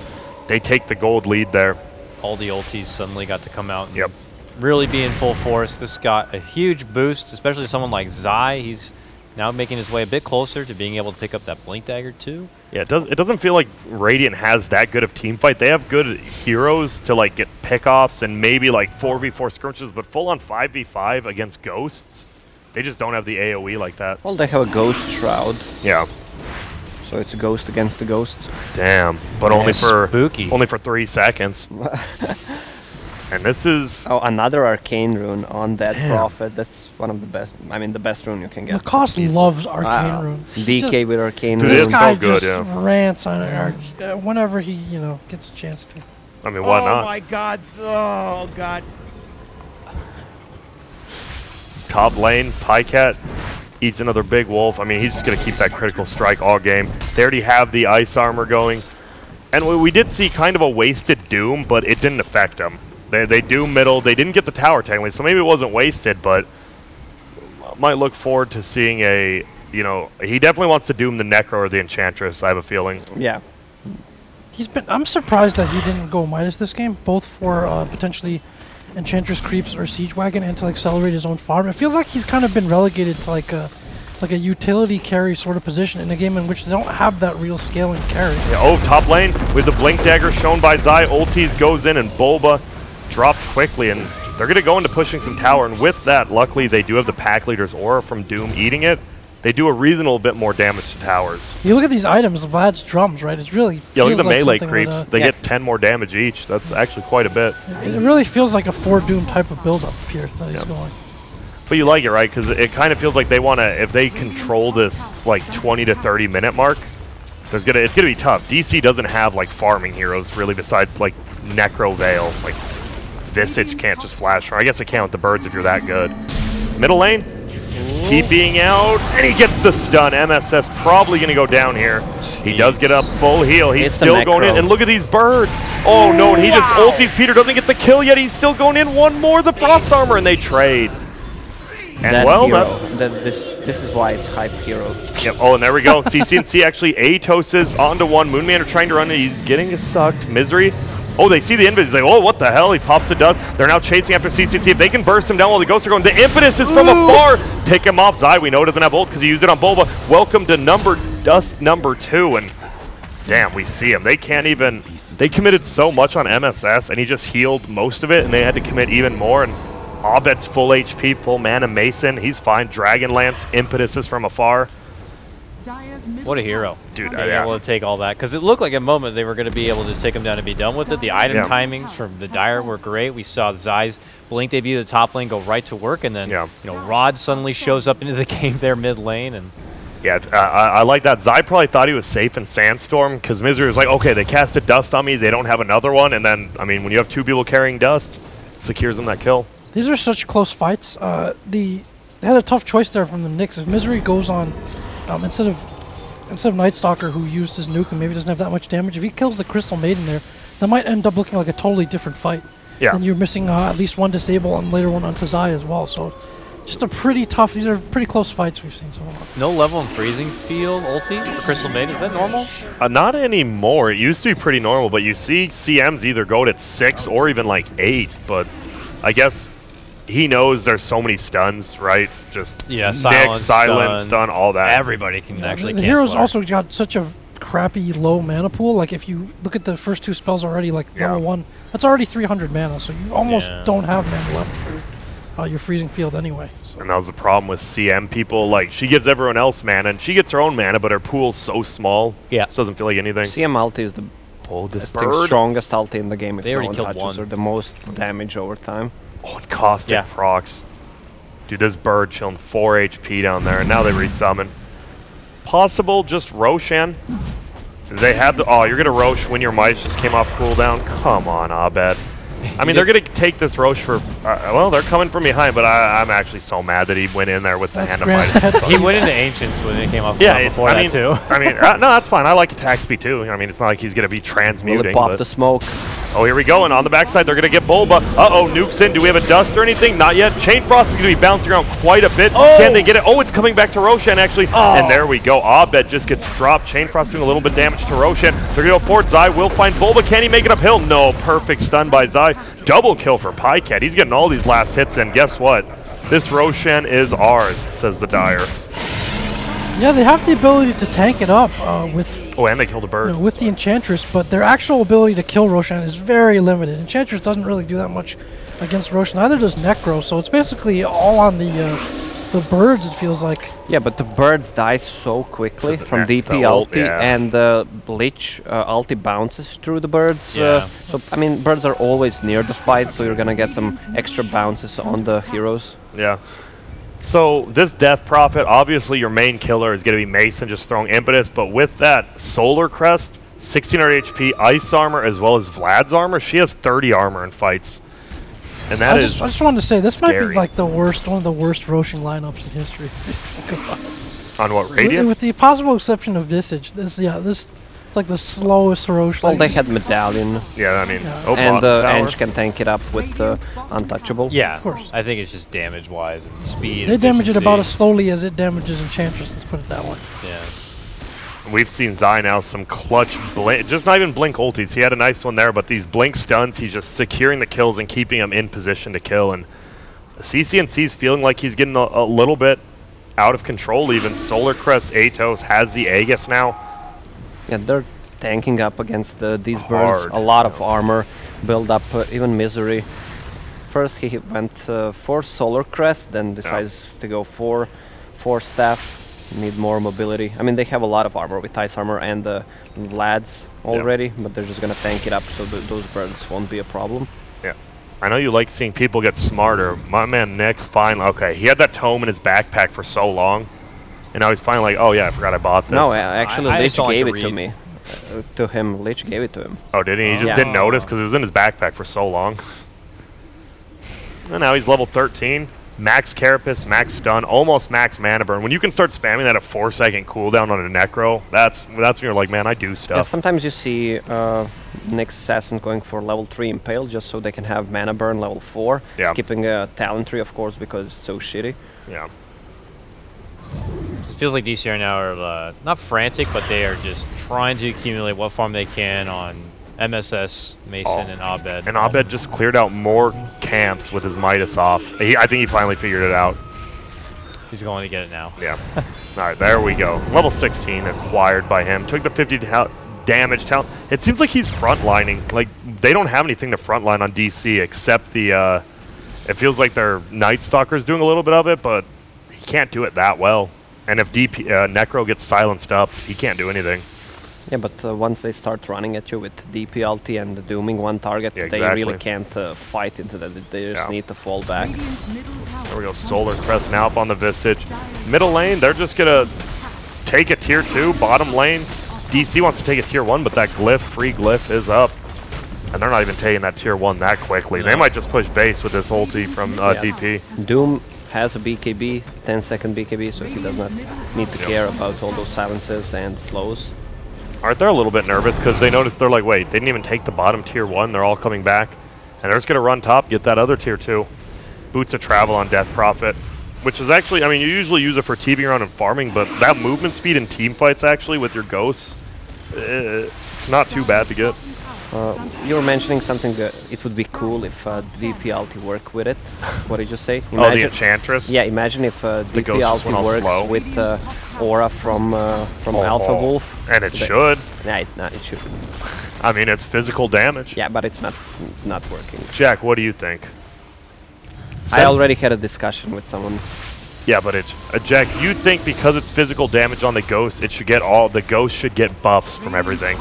They take the gold lead there. All the ultis suddenly got to come out and Yep. really be in full force. This got a huge boost, especially someone like Zai. He's now making his way a bit closer to being able to pick up that Blink Dagger too. Yeah, it doesn't feel like Radiant has that good of team fight. They have good heroes to like get pickoffs and maybe like 4v4 skirmishes, but full on 5v5 against ghosts, they just don't have the AoE like that. Well, they have a ghost shroud. Yeah. So it's a ghost against the ghosts. Damn, but only for 3 seconds. And this is another arcane rune on that prophet. That's one of the best. I mean, the best rune you can get. Lacoste loves arcane runes. DK with arcane Dude, runes. This guy so good, just rants on whenever he gets a chance to. I mean, why not? Oh my God! Oh God! Top lane, Pycat eats another big wolf. I mean, he's just going to keep that critical strike all game. They already have the ice armor going. And we did see kind of a wasted Doom, but it didn't affect them. They Doom middle. They didn't get the tower technically, so maybe it wasn't wasted, but might look forward to seeing a, he definitely wants to Doom the Necro or the Enchantress, I have a feeling. Yeah. I'm surprised that he didn't go Midas this game, both for potentially Enchantress creeps or Siege Wagon and to accelerate his own farm. It feels like he's kind of been relegated to like a utility carry sort of position in a game in which they don't have that real scaling carry. Yeah, top lane with the Blink Dagger shown by Zai. Ultis goes in and Bulba dropped quickly, and they're going to go into pushing some tower. And with that, luckily, they do have the pack leader's aura from Doom eating it. They do a reasonable bit more damage to towers. You look at these items, Vlad's drums, right? It's really look at the like melee creeps. They get 10 more damage each. That's actually quite a bit. It really feels like a 4 Doom type of build-up here that he's going. But you like it, right? Because it kind of feels like they want to, if they control this like 20 to 30 minute mark, it's gonna be tough. DC doesn't have like farming heroes really besides like Necro Veil. Like Visage can't just flash. Or I guess it can with the birds if you're that good. Middle lane, keeping out, and he gets the stun. MSS probably gonna go down here. He does get up full heal. He's still going in, and look at these birds. Oh no, and he just ulties. Peter doesn't get the kill yet. He's still going in. One more, the frost armor, and they trade. And that well, hero, this is why it's hype hero. Yep. Oh, and there we go. CCNC actually Atoses onto one. Moonman are trying to run it. He's getting sucked. Misery. Oh, they see the Invis. He's like, oh, what the hell? He pops the dust. They're now chasing after CCNC. If they can burst him down while the ghosts are going, the Impetus is from afar. Pick him off. Zai, we know, doesn't have ult because he used it on Bulba. Welcome to dust number 2. And damn, we see him. They can't even. They committed so much on MSS, and he just healed most of it, and they had to commit even more. And Abed's full HP, full mana Mason. He's fine. Dragonlance, Impetus is from afar. What a hero. Dude, being able to take all that. Because it looked like a moment they were going to be able to take him down and be done with it. The item timings from the Dire were great. We saw Zai's Blink debut, the top lane, go right to work. And then, Rod suddenly shows up into the game there mid lane. And yeah, I like that. Zai probably thought he was safe in Sandstorm because Misery was like, okay, they casted dust on me. They don't have another one. And then, I mean, when you have 2 people carrying dust, secures them that kill. These are such close fights. They had a tough choice there from the Knicks. If Misery goes on, instead of Night Stalker, who used his nuke and maybe doesn't have that much damage, if he kills the Crystal Maiden there, that might end up looking like a totally different fight. Yeah. And you're missing at least one disable and later one onto Zai as well. So just a pretty tough, these are pretty close fights we've seen so far. No level and freezing field ulti for Crystal Maiden. Is that normal? Not anymore. It used to be pretty normal, but you see CMs either go at 6 or even like 8, but I guess he knows there's so many stuns, right? Just silence, stun, all that. Everybody can actually the hero's also got such a crappy low mana pool. Like if you look at the first 2 spells already, like level 1, that's already 300 mana, so you almost don't have mana left for your freezing field anyway. So. And that was the problem with CM people. Like she gives everyone else mana, and she gets her own mana, but her pool's so small. Yeah, it doesn't feel like anything. CM ulti is the strongest ulti in the game. If they already no one killed touches, or the most damage over time. Oh, and Caustic procs. Dude, this bird chilling 4 HP down there, and now they resummon. Possible just Roshan. They have the. Oh, you're going to Rosh when your mice just came off cooldown? Come on, Abed. I mean, they're going to take this Rosh for. Well, they're coming from behind, but I'm actually so mad that he went in there with the hand of mice. He went into Ancients when it came off cooldown before that, too. I mean, no, that's fine. I like attack speed, too. I mean, it's not like he's going to be transmuting. Will it pop the smoke? Oh, here we go, and on the backside, they're going to get Bulba. Uh-oh, nukes in. Do we have a dust or anything? Not yet. Chain Frost is going to be bouncing around quite a bit. Oh. Can they get it? Oh, it's coming back to Roshan, actually. Oh. And there we go. Abed just gets dropped. Chain Frost doing a little bit of damage to Roshan. They're going to go forward. Zai will find Bulba. Can he make it uphill? No. Perfect stun by Zai. Double kill for PyCat. He's getting all these last hits, and guess what? This Roshan is ours, says the Dire. Yeah, they have the ability to tank it up with... Oh, and they killed a bird. With the Enchantress, but their actual ability to kill Roshan is very limited. Enchantress doesn't really do that much against Roshan. Neither does Necro, so it's basically all on the birds, it feels like. Yeah, but the birds die so quickly from DP ulti, and the Lich ulti bounces through the birds. Yeah. So, I mean, birds are always near the fight, so you're gonna get some extra bounces on the heroes. Yeah. So this Death Prophet, obviously your main killer is going to be Mason, just throwing impetus, but with that Solar Crest, 1600 HP, Ice Armor, as well as Vlad's Armor, she has 30 armor in fights. And that I just wanted to say, this scary. might be like one of the worst Roshan lineups in history. On what, Radiant? With the possible exception of Visage, this it's like the slowest Roshan. Well, they had Medallion. Yeah, I mean, and Ange can tank it up with Untouchable. Yeah, of course. I think it's just damage-wise and speed. They damage it about as slowly as it damages Enchantress, let's put it that way. Yeah. We've seen Zai now some clutch blink, just not even blink ultis. He had a nice one there, but these blink stuns, he's just securing the kills and keeping them in position to kill. And CCNC's feeling like he's getting a little bit out of control even. Solar Crest Atos has the Aegis now. Yeah, they're tanking up against these birds. A lot of armor, build up even Misery. First he went for Solar Crest, then decides to go for Staff. Need more mobility. I mean, they have a lot of armor with Ice Armor and Vlad's already, but they're just gonna tank it up so those birds won't be a problem. Yeah. I know you like seeing people get smarter. My man Nick's finally, okay, he had that tome in his backpack for so long. And now he's finally like, oh yeah, I forgot I bought this. No, actually, Lich gave it to me. To him, Lich gave it to him. Oh, did he? He just didn't notice because it was in his backpack for so long. And now he's level 13. Max Carapace, max stun, almost max mana burn. When you can start spamming that at 4-second cooldown on a Necro, that's when you're like, man, I do stuff. Yeah, sometimes you see Nyx Assassin going for level 3 Impale just so they can have mana burn level 4. Yeah. Skipping a talent tree, of course, because it's so shitty. Yeah. It feels like DCR now are not frantic, but they are just trying to accumulate what farm they can on MSS, Mason, and Abed. And Abed just cleared out more camps with his Midas off. I think he finally figured it out. He's going to get it now. Yeah. All right, there we go. Level 16 acquired by him. Took the 50 damage talent. It seems like he's frontlining. Like, they don't have anything to frontline on DC except the... it feels like their Night Stalker's doing a little bit of it, but he can't do it that well. And if Necro gets silenced up, he can't do anything. Yeah, but once they start running at you with DP ulti and dooming one target, they really can't fight into that. They just need to fall back. There we go, Solar Crest now up on the Visage. Middle lane, they're just going to take a tier 2. Bottom lane, DC wants to take a tier 1, but that glyph, free glyph, is up. And they're not even taking that tier 1 that quickly. They might just push base with this ulti from DP. Doom has a BKB, 10-second BKB, so he does not need to care about all those silences and slows. Aren't they a little bit nervous because they notice they're like, wait, they didn't even take the bottom tier 1. They're all coming back. And they're just going to run top, get that other tier 2. Boots of Travel on Death Prophet, which is actually, I mean, you usually use it for TBing around and farming, but that movement speed in team fights actually with your ghosts, it's not too bad to get. You were mentioning something that it would be cool if DP ulti work with it. What did you say? Imagine, the Enchantress? Yeah, imagine if DP ulti works with Aura from Alpha Wolf. And it should. Nah, it should. I mean, it's physical damage. Yeah, but it's not working. Jack, what do you think? I already had a discussion with someone. Yeah, but it's Jack, do you think because it's physical damage on the ghost, it should get the ghost should get buffs from everything?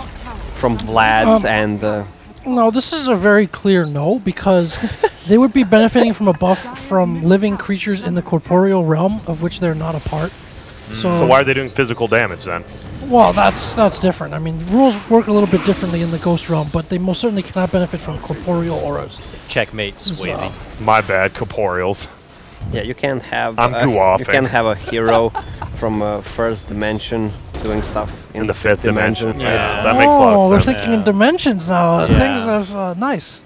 From Vlad's and... No, this is a very clear no, because they would be benefiting from a buff from living creatures in the corporeal realm, of which they're not a part. So why are they doing physical damage then? Well, that's different. I mean, rules work a little bit differently in the ghost realm, but they most certainly cannot benefit from corporeal auras. Checkmate, Swayze. My bad, corporeals. Yeah, you can't have you can have a hero from first dimension doing stuff in the fifth dimension. Yeah. That makes a lot of sense. We're thinking in dimensions now. Things are nice.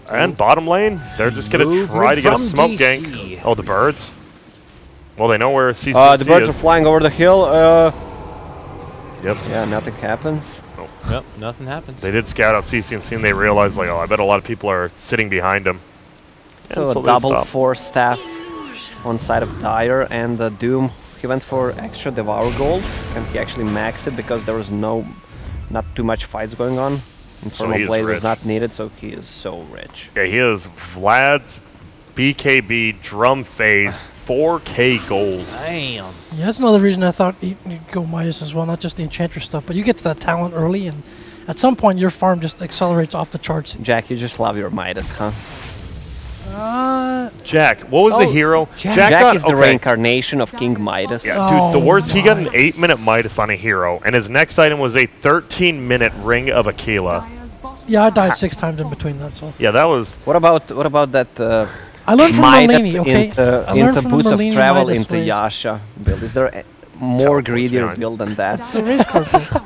And bottom lane, they're just going to try to get a smoke gank. Oh, the birds? Well, they know where CCC the birds is. are flying over the hill. Yep. Yeah, nothing happens. Yep, nothing happens. They did scout out CCC and they realized, like, oh, I bet a lot of people are sitting behind him. So a double 4 staff on side of Dire, and Doom, he went for extra Devour Gold, and he actually maxed it because there was not too much fights going on. Infernal Blade was not needed, so he is so rich. Yeah, he is Vlad's BKB drum phase 4K gold. Damn. Yeah, that's another reason I thought you'd go Midas as well, not just the Enchantress stuff, but you get to that talent early, and at some point your farm just accelerates off the charts. Jack, you just love your Midas, huh? Jack, what was the hero? Jack is the reincarnation of King Midas. Yeah, dude, the worst, he got an 8-minute Midas on a hero, and his next item was a 13-minute Ring of Aquila. Yeah, I died 6 times in between that, so. Yeah, that was... What about that I learned from Midas Malini, okay? into Boots of Travel Midas into ways. Yasha build? Is there a more greedier build than that? It's the race card build.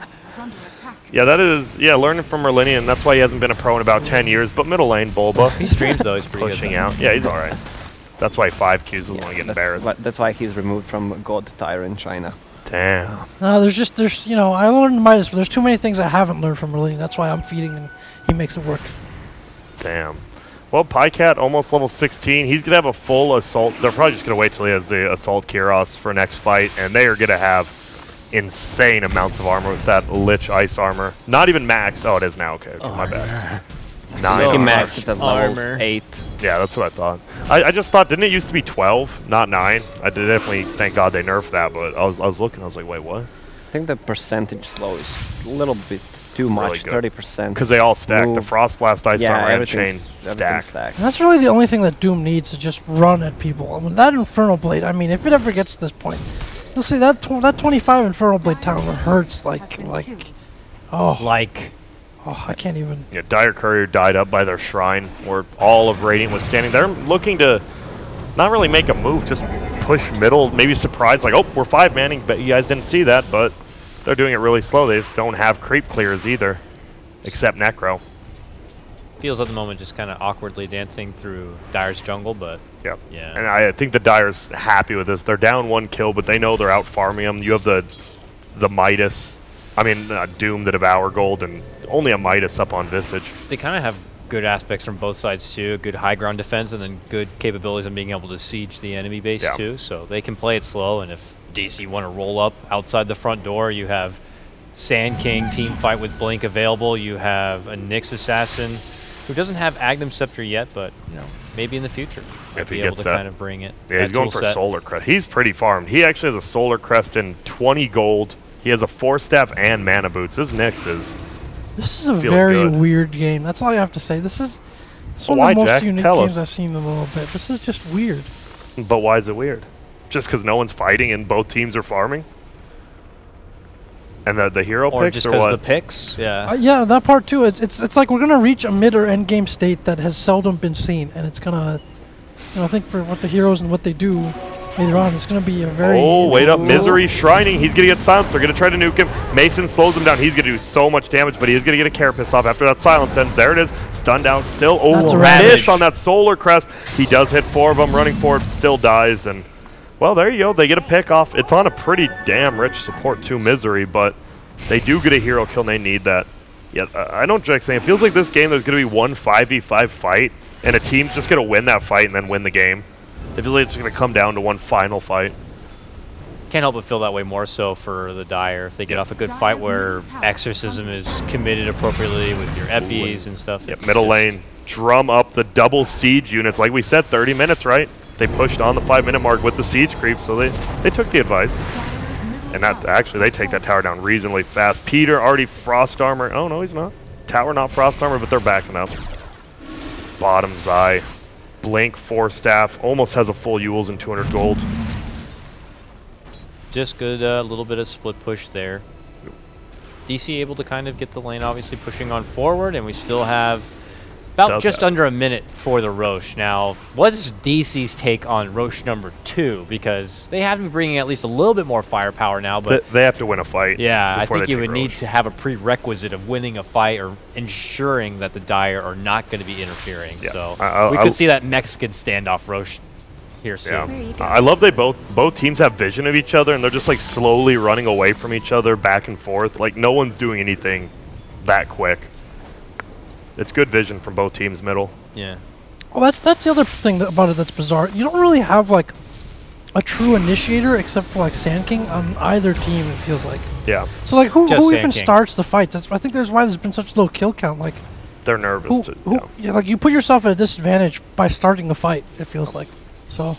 Yeah, that is, learning from Merlini, and that's why he hasn't been a pro in about 10 years, but middle lane, Bulba. He streams, though. He's pretty pushing good. Out. Yeah, he's all right. That's why 5 Qs doesn't want to get embarrassed. That's why he's removed from God Tire in China. Damn. No, there's you know, I learned Midas, but there's too many things I haven't learned from Merlini. That's why I'm feeding, and he makes it work. Damn. Well, Pycat almost level 16. He's going to have a full assault. They're probably just going to wait till he has the assault Kyros for next fight, and they are going to have insane amounts of armor with that Lich ice armor. Not even max. Oh, it is now. Okay, my bad. 9. He maxed it at level 8. Yeah, that's what I thought. I just thought, didn't it used to be 12, not 9? I did definitely, thank God they nerfed that, but I was looking, I was like, wait, what? I think the percentage slow is a little bit too much, 30%. Because they all stack. The Frost Blast ice armor and chain stack. And that's really the only thing that Doom needs to just run at people. I mean, that Infernal Blade, I mean, if it ever gets to this point, you'll see that 25 Infernal Blade talent hurts like, oh, I can't even. Yeah, Dire Courier died up by their shrine where all of Radiant was standing. They're looking to not really make a move, just push middle, maybe surprise, like, oh, we're 5-manning, but you guys didn't see that, but they're doing it really slow. They just don't have creep clears either, except Necro. Feels at the moment just kind of awkwardly dancing through Dire's jungle, but yeah. And I think the Dire's happy with this. They're down 1 kill, but they know they're out farming them. You have the Midas, Doom, the Devour Gold, and only a Midas up on Visage. They kind of have good aspects from both sides too, good high ground defense and then good capabilities on being able to siege the enemy base too, so they can play it slow, and if DC want to roll up outside the front door, you have Sand King team fight with Blink available, you have a Nyx Assassin who doesn't have Agnum Scepter yet, but you know, maybe in the future if he be gets able to kind of bring it. Yeah, he's going for Solar Crest. He's pretty farmed. He actually has a Solar Crest in 20 gold. He has a 4-staff and mana boots. His Nyx is... This is a very weird game. That's all I have to say. This is one of the most unique games I've seen in a little bit. This is just weird. But why is it weird? Just because no one's fighting and both teams are farming? And the hero or picks, just or what? the picks, yeah, that part too. It's like we're gonna reach a mid or end game state that has seldom been seen, and it's gonna, I think for what the heroes and what they do later on, it's gonna be a very. Oh, wait up, Misery shrining. He's gonna get silenced. They're gonna try to nuke him. Mason slows him down. He's gonna do so much damage, but he is gonna get a Carapace off after that silence ends. There it is, stunned out still. Oh, miss on that Solar Crest. He does hit 4 of them, running forward, still dies, and. Well, there you go. They get a pick off. It's on a pretty damn rich support to Misery, but they do get a hero kill, and they need that. Yeah, I know Jack's saying it feels like this game there's going to be one 5v5 fight, and a team's just going to win that fight and then win the game. It feels like it's going to come down to one final fight. Can't help but feel that way more so for the Dire. If they get off a good fight where Exorcism is committed appropriately with your Epis and stuff. Yep, middle lane, drum up the double siege units. Like we said, 30 minutes, right? They pushed on the 5-minute mark with the siege creep, so they took the advice. And that actually, they take that tower down reasonably fast. Peter already frost armor. Oh, no, he's not. Tower not frost armor, but they're backing up. Bottom's eye. Blink, 4-staff. Almost has a full Yules and 200 gold. Just good, little bit of split push there. DC able to kind of get the lane, obviously pushing on forward, and we still have About just under a minute for the Roche. Now, what's DC's take on Roche number 2? Because they have to be bringing at least a little bit more firepower now. But they have to win a fight. Yeah, I think you would need to have a prerequisite of winning a fight or ensuring that the Dire are not going to be interfering. Yeah. So we could see that Mexican standoff Roche here soon. Yeah. I love both teams have vision of each other, and they're just like slowly running away from each other back and forth. Like no one's doing anything that quick. It's good vision from both teams middle. Yeah. Well, that's the other thing about it that's bizarre. You don't really have like a true initiator except for like Sand King on either team. It feels like. Yeah. So like who even starts the fights? I think there's why there's been such low kill count. Like they're nervous. Yeah, like you put yourself at a disadvantage by starting the fight. It feels like. So.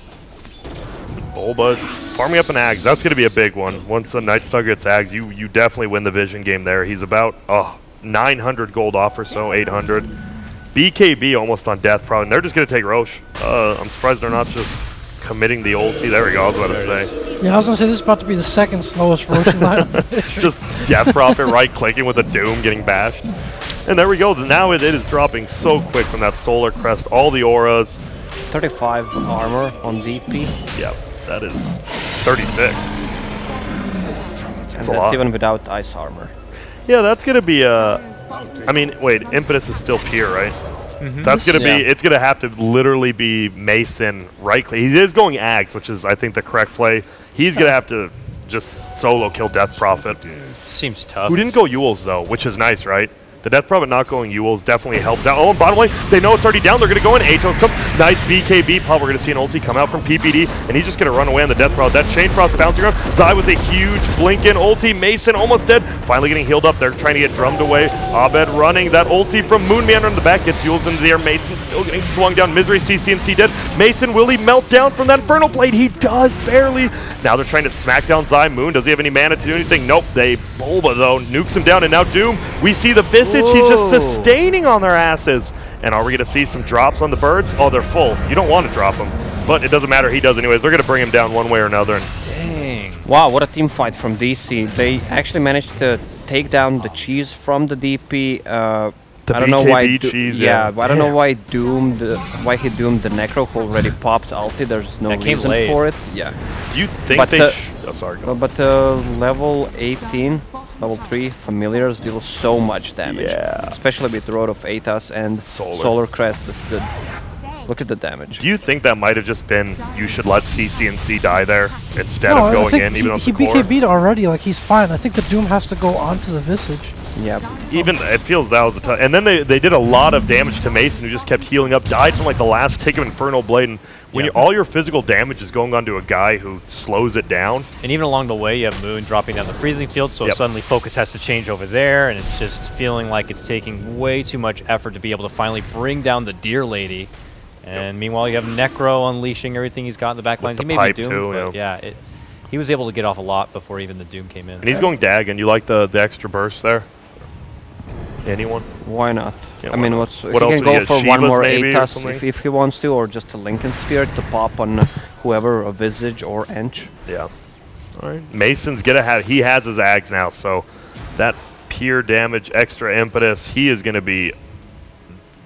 Bulba farming up an Ags. That's going to be a big one. Once the Night Stalker gets Ags, you definitely win the vision game there. He's about 900 gold off or so, 800. BKB almost on death probably. And they're just going to take Roche. I'm surprised they're not just committing the ulti. There we go, I was about to say. Yeah, I was going to say this is about to be the second slowest Roche lineup. Just Death Prophet right-clicking with a Doom getting bashed. And there we go. Now it is dropping so quick from that Solar Crest. All the auras. 35 armor on DP. Yep, that is 36. And that's even without ice armor. Yeah, that's going to be I mean, wait, Impetus is still Pier, right? Mm-hmm. That's going to be, it's going to have to literally be Mason right-click. He is going Ags, which is, I think, the correct play. He's going to have to just solo kill Death Prophet. Seems tough. Who didn't go Yules, though, which is nice, right? The Death Prophet not going Yules definitely helps out. Oh, and bottom lane, they know it's already down. They're going to go in. Atos comes. Nice BKB pop. We're going to see an ulti come out from PPD, and he's just going to run away on the Death Prophet. That Chain Frost bouncing around. Zai with a huge blink in ulti. Mason almost dead. Finally getting healed up. They're trying to get drummed away. Abed running. That ulti from Moonmeander in the back gets Yules into the air. Mason still getting swung down. Misery CCNC dead. Mason, will he melt down from that Infernal Blade? He does, barely. Now they're trying to smack down Zai. Moon, does he have any mana to do anything? Nope. They Bulba, though, nukes him down, and now Doom. We see the Visage. Whoa. He's just sustaining on their asses. And are we going to see some drops on the birds? Oh, they're full. You don't want to drop them. But it doesn't matter. He does anyways. They're going to bring him down one way or another. And dang. Wow, what a team fight from DC. They actually managed to take down the cheese from the DP. I don't know why. Cheese, I don't know why why he doomed the Necro who already popped ulti. There's no reason for it. Yeah. Do you think oh, sorry. But level 18, level 3 familiars deal so much damage. Yeah. Especially with Road of Aetas and Solar Crest. Look at the damage. Do you think that might have just been you should let CCNC die there instead of going in even on the core? He BKB'd already. Like he's fine. I think the Doom has to go onto the Visage. Yeah. Even it feels that was a tough. And then they did a lot of damage to Mason, who just kept healing up. Died from like the last tick of Infernal Blade. And when all your physical damage is going onto a guy who slows it down. And even along the way, you have Moon dropping down the freezing field, so suddenly focus has to change over there, and it's just feeling like it's taking way too much effort to be able to finally bring down the Deer Lady. And meanwhile, you have Necro unleashing everything he's got in the back lines. He may be doomed, but he was able to get off a lot before even the Doom came in. And he's going Dag, and you like the extra burst there? Anyone? Why not? Yeah, I mean, what he can go for Shivas one more maybe Aetas if he wants to, or just a Lincoln Sphere to pop on whoever, a Visage or Ench. Yeah. All right. Mason's gonna have. He has his Ags now, so that pure damage, extra impetus, he is gonna be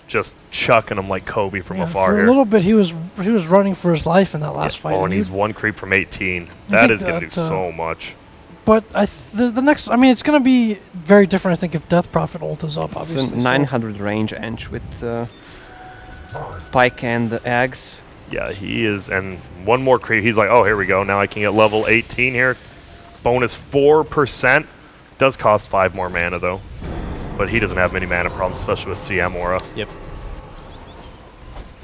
just chucking him like Kobe from afar here. For a little bit, he was running for his life in that last fight. Oh, and he's one creep from 18. That is gonna do so much. But the next, I mean, it's going to be very different, I think, if Death Prophet ult is up, obviously. It's a 900 range Ench with Pike and the Ags. Yeah, he is. And one more creep. He's like, oh, here we go. Now I can get level 18 here. Bonus 4%. Does cost 5 more mana, though. But he doesn't have many mana problems, especially with CM Aura. Yep.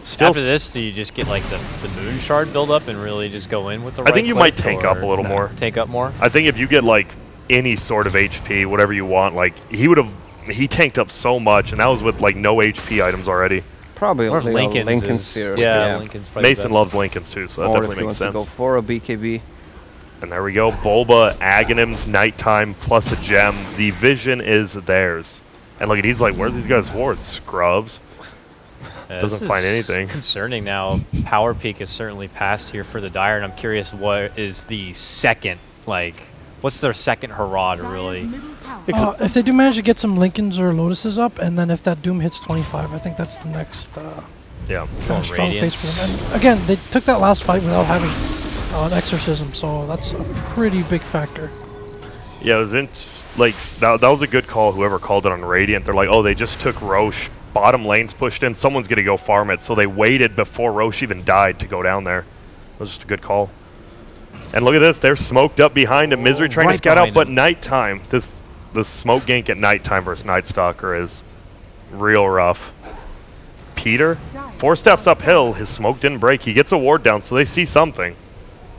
Still after this, do you just get like the Moon Shard build up and really just go in with the right I think you might tank up a little more. Tank up more? I think if you get like any sort of HP, whatever you want, like he tanked up so much, and that was with like no HP items already. Probably or Lincoln Sphere. Yeah, Lincoln's probably Mason loves Lincolns too, so that definitely makes sense. To go for a BKB. And there we go. Bulba, Aghanims, Nighttime, plus a gem. The vision is theirs. And look at, he's like, where's these guys for? Scrubs. Doesn't find anything. Concerning now. Power peak is certainly passed here for the Dire, and I'm curious what is the second, like, what's their second hurrah to really If they do manage to get some Lincolns or Lotuses up, and then if that Doom hits 25, I think that's the next strong face for them. And again, they took that last fight without having an Exorcism, so that's a pretty big factor. Yeah, it was that was a good call, whoever called it on Radiant. They're like, oh, they just took Roche. Bottom lane's pushed in. Someone's going to go farm it. So they waited before Roche even died to go down there. It was just a good call. And look at this. They're smoked up behind him. Misery trying to scout out, but nighttime. The smoke gank at nighttime versus Night Stalker is real rough. Peter, 4 steps uphill. His smoke didn't break. He gets a ward down, so they see something.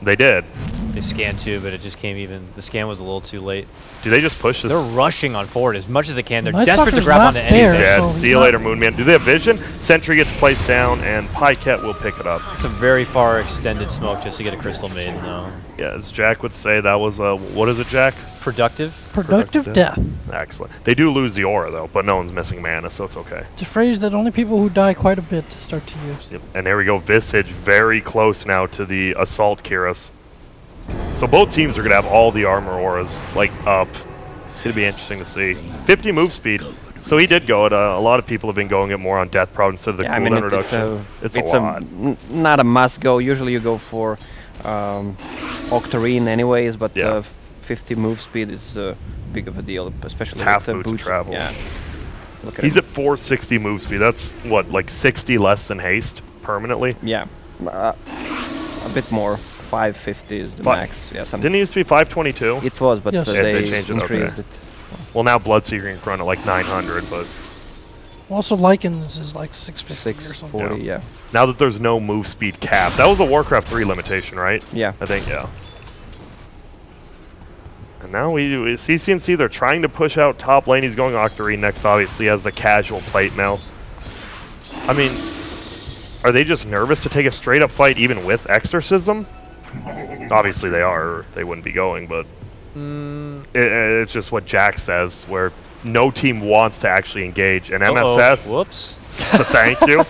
They did. They scanned too, but it just came even. The scan was a little too late. Do they just push this? They're rushing on forward as much as they can. They're Night desperate to Stalker's grab not onto there, anything. Yeah, so see you later, Moonman. Do they have vision? Sentry gets placed down, and Pyket will pick it up. It's a very far extended smoke just to get a Crystal Maiden, though. Yeah, as Jack would say, that was a, what is it, Jack? Productive? Productive death. Excellent. They do lose the aura, though, but no one's missing mana, so it's okay. It's a phrase that only people who die quite a bit start to use. Yep. And there we go, Visage very close now to the Assault Kiras. So both teams are going to have all the armor auras, like, up. It's going to be interesting to see. 50 move speed. So he did go it. A lot of people have been going it more on Death Proud instead of the cooldown reduction. It's a lot. Not a must go. Usually you go for Octarine anyways, but 50 move speed is big of a deal, especially it's half with the boots travel. Yeah. He's at 460 move speed. That's, what, like 60 less than haste permanently? Yeah. A bit more. 550 is the max. Yeah, didn't it used to be 522? It was, but they changed increased it. Well, now Bloodseeker can run at like 900, but... Also, Lycans is like 650 or something. 640, yeah. Now that there's no move speed cap. That was a Warcraft 3 limitation, right? Yeah. I think, yeah. And now we CCNC, they're trying to push out top lane. He's going Octarine next, obviously, as the casual plate mail. I mean, are they just nervous to take a straight-up fight even with Exorcism? Obviously they are, or they wouldn't be going, but it's just what Jack says, where no team wants to actually engage. And MSS, whoops, thank you.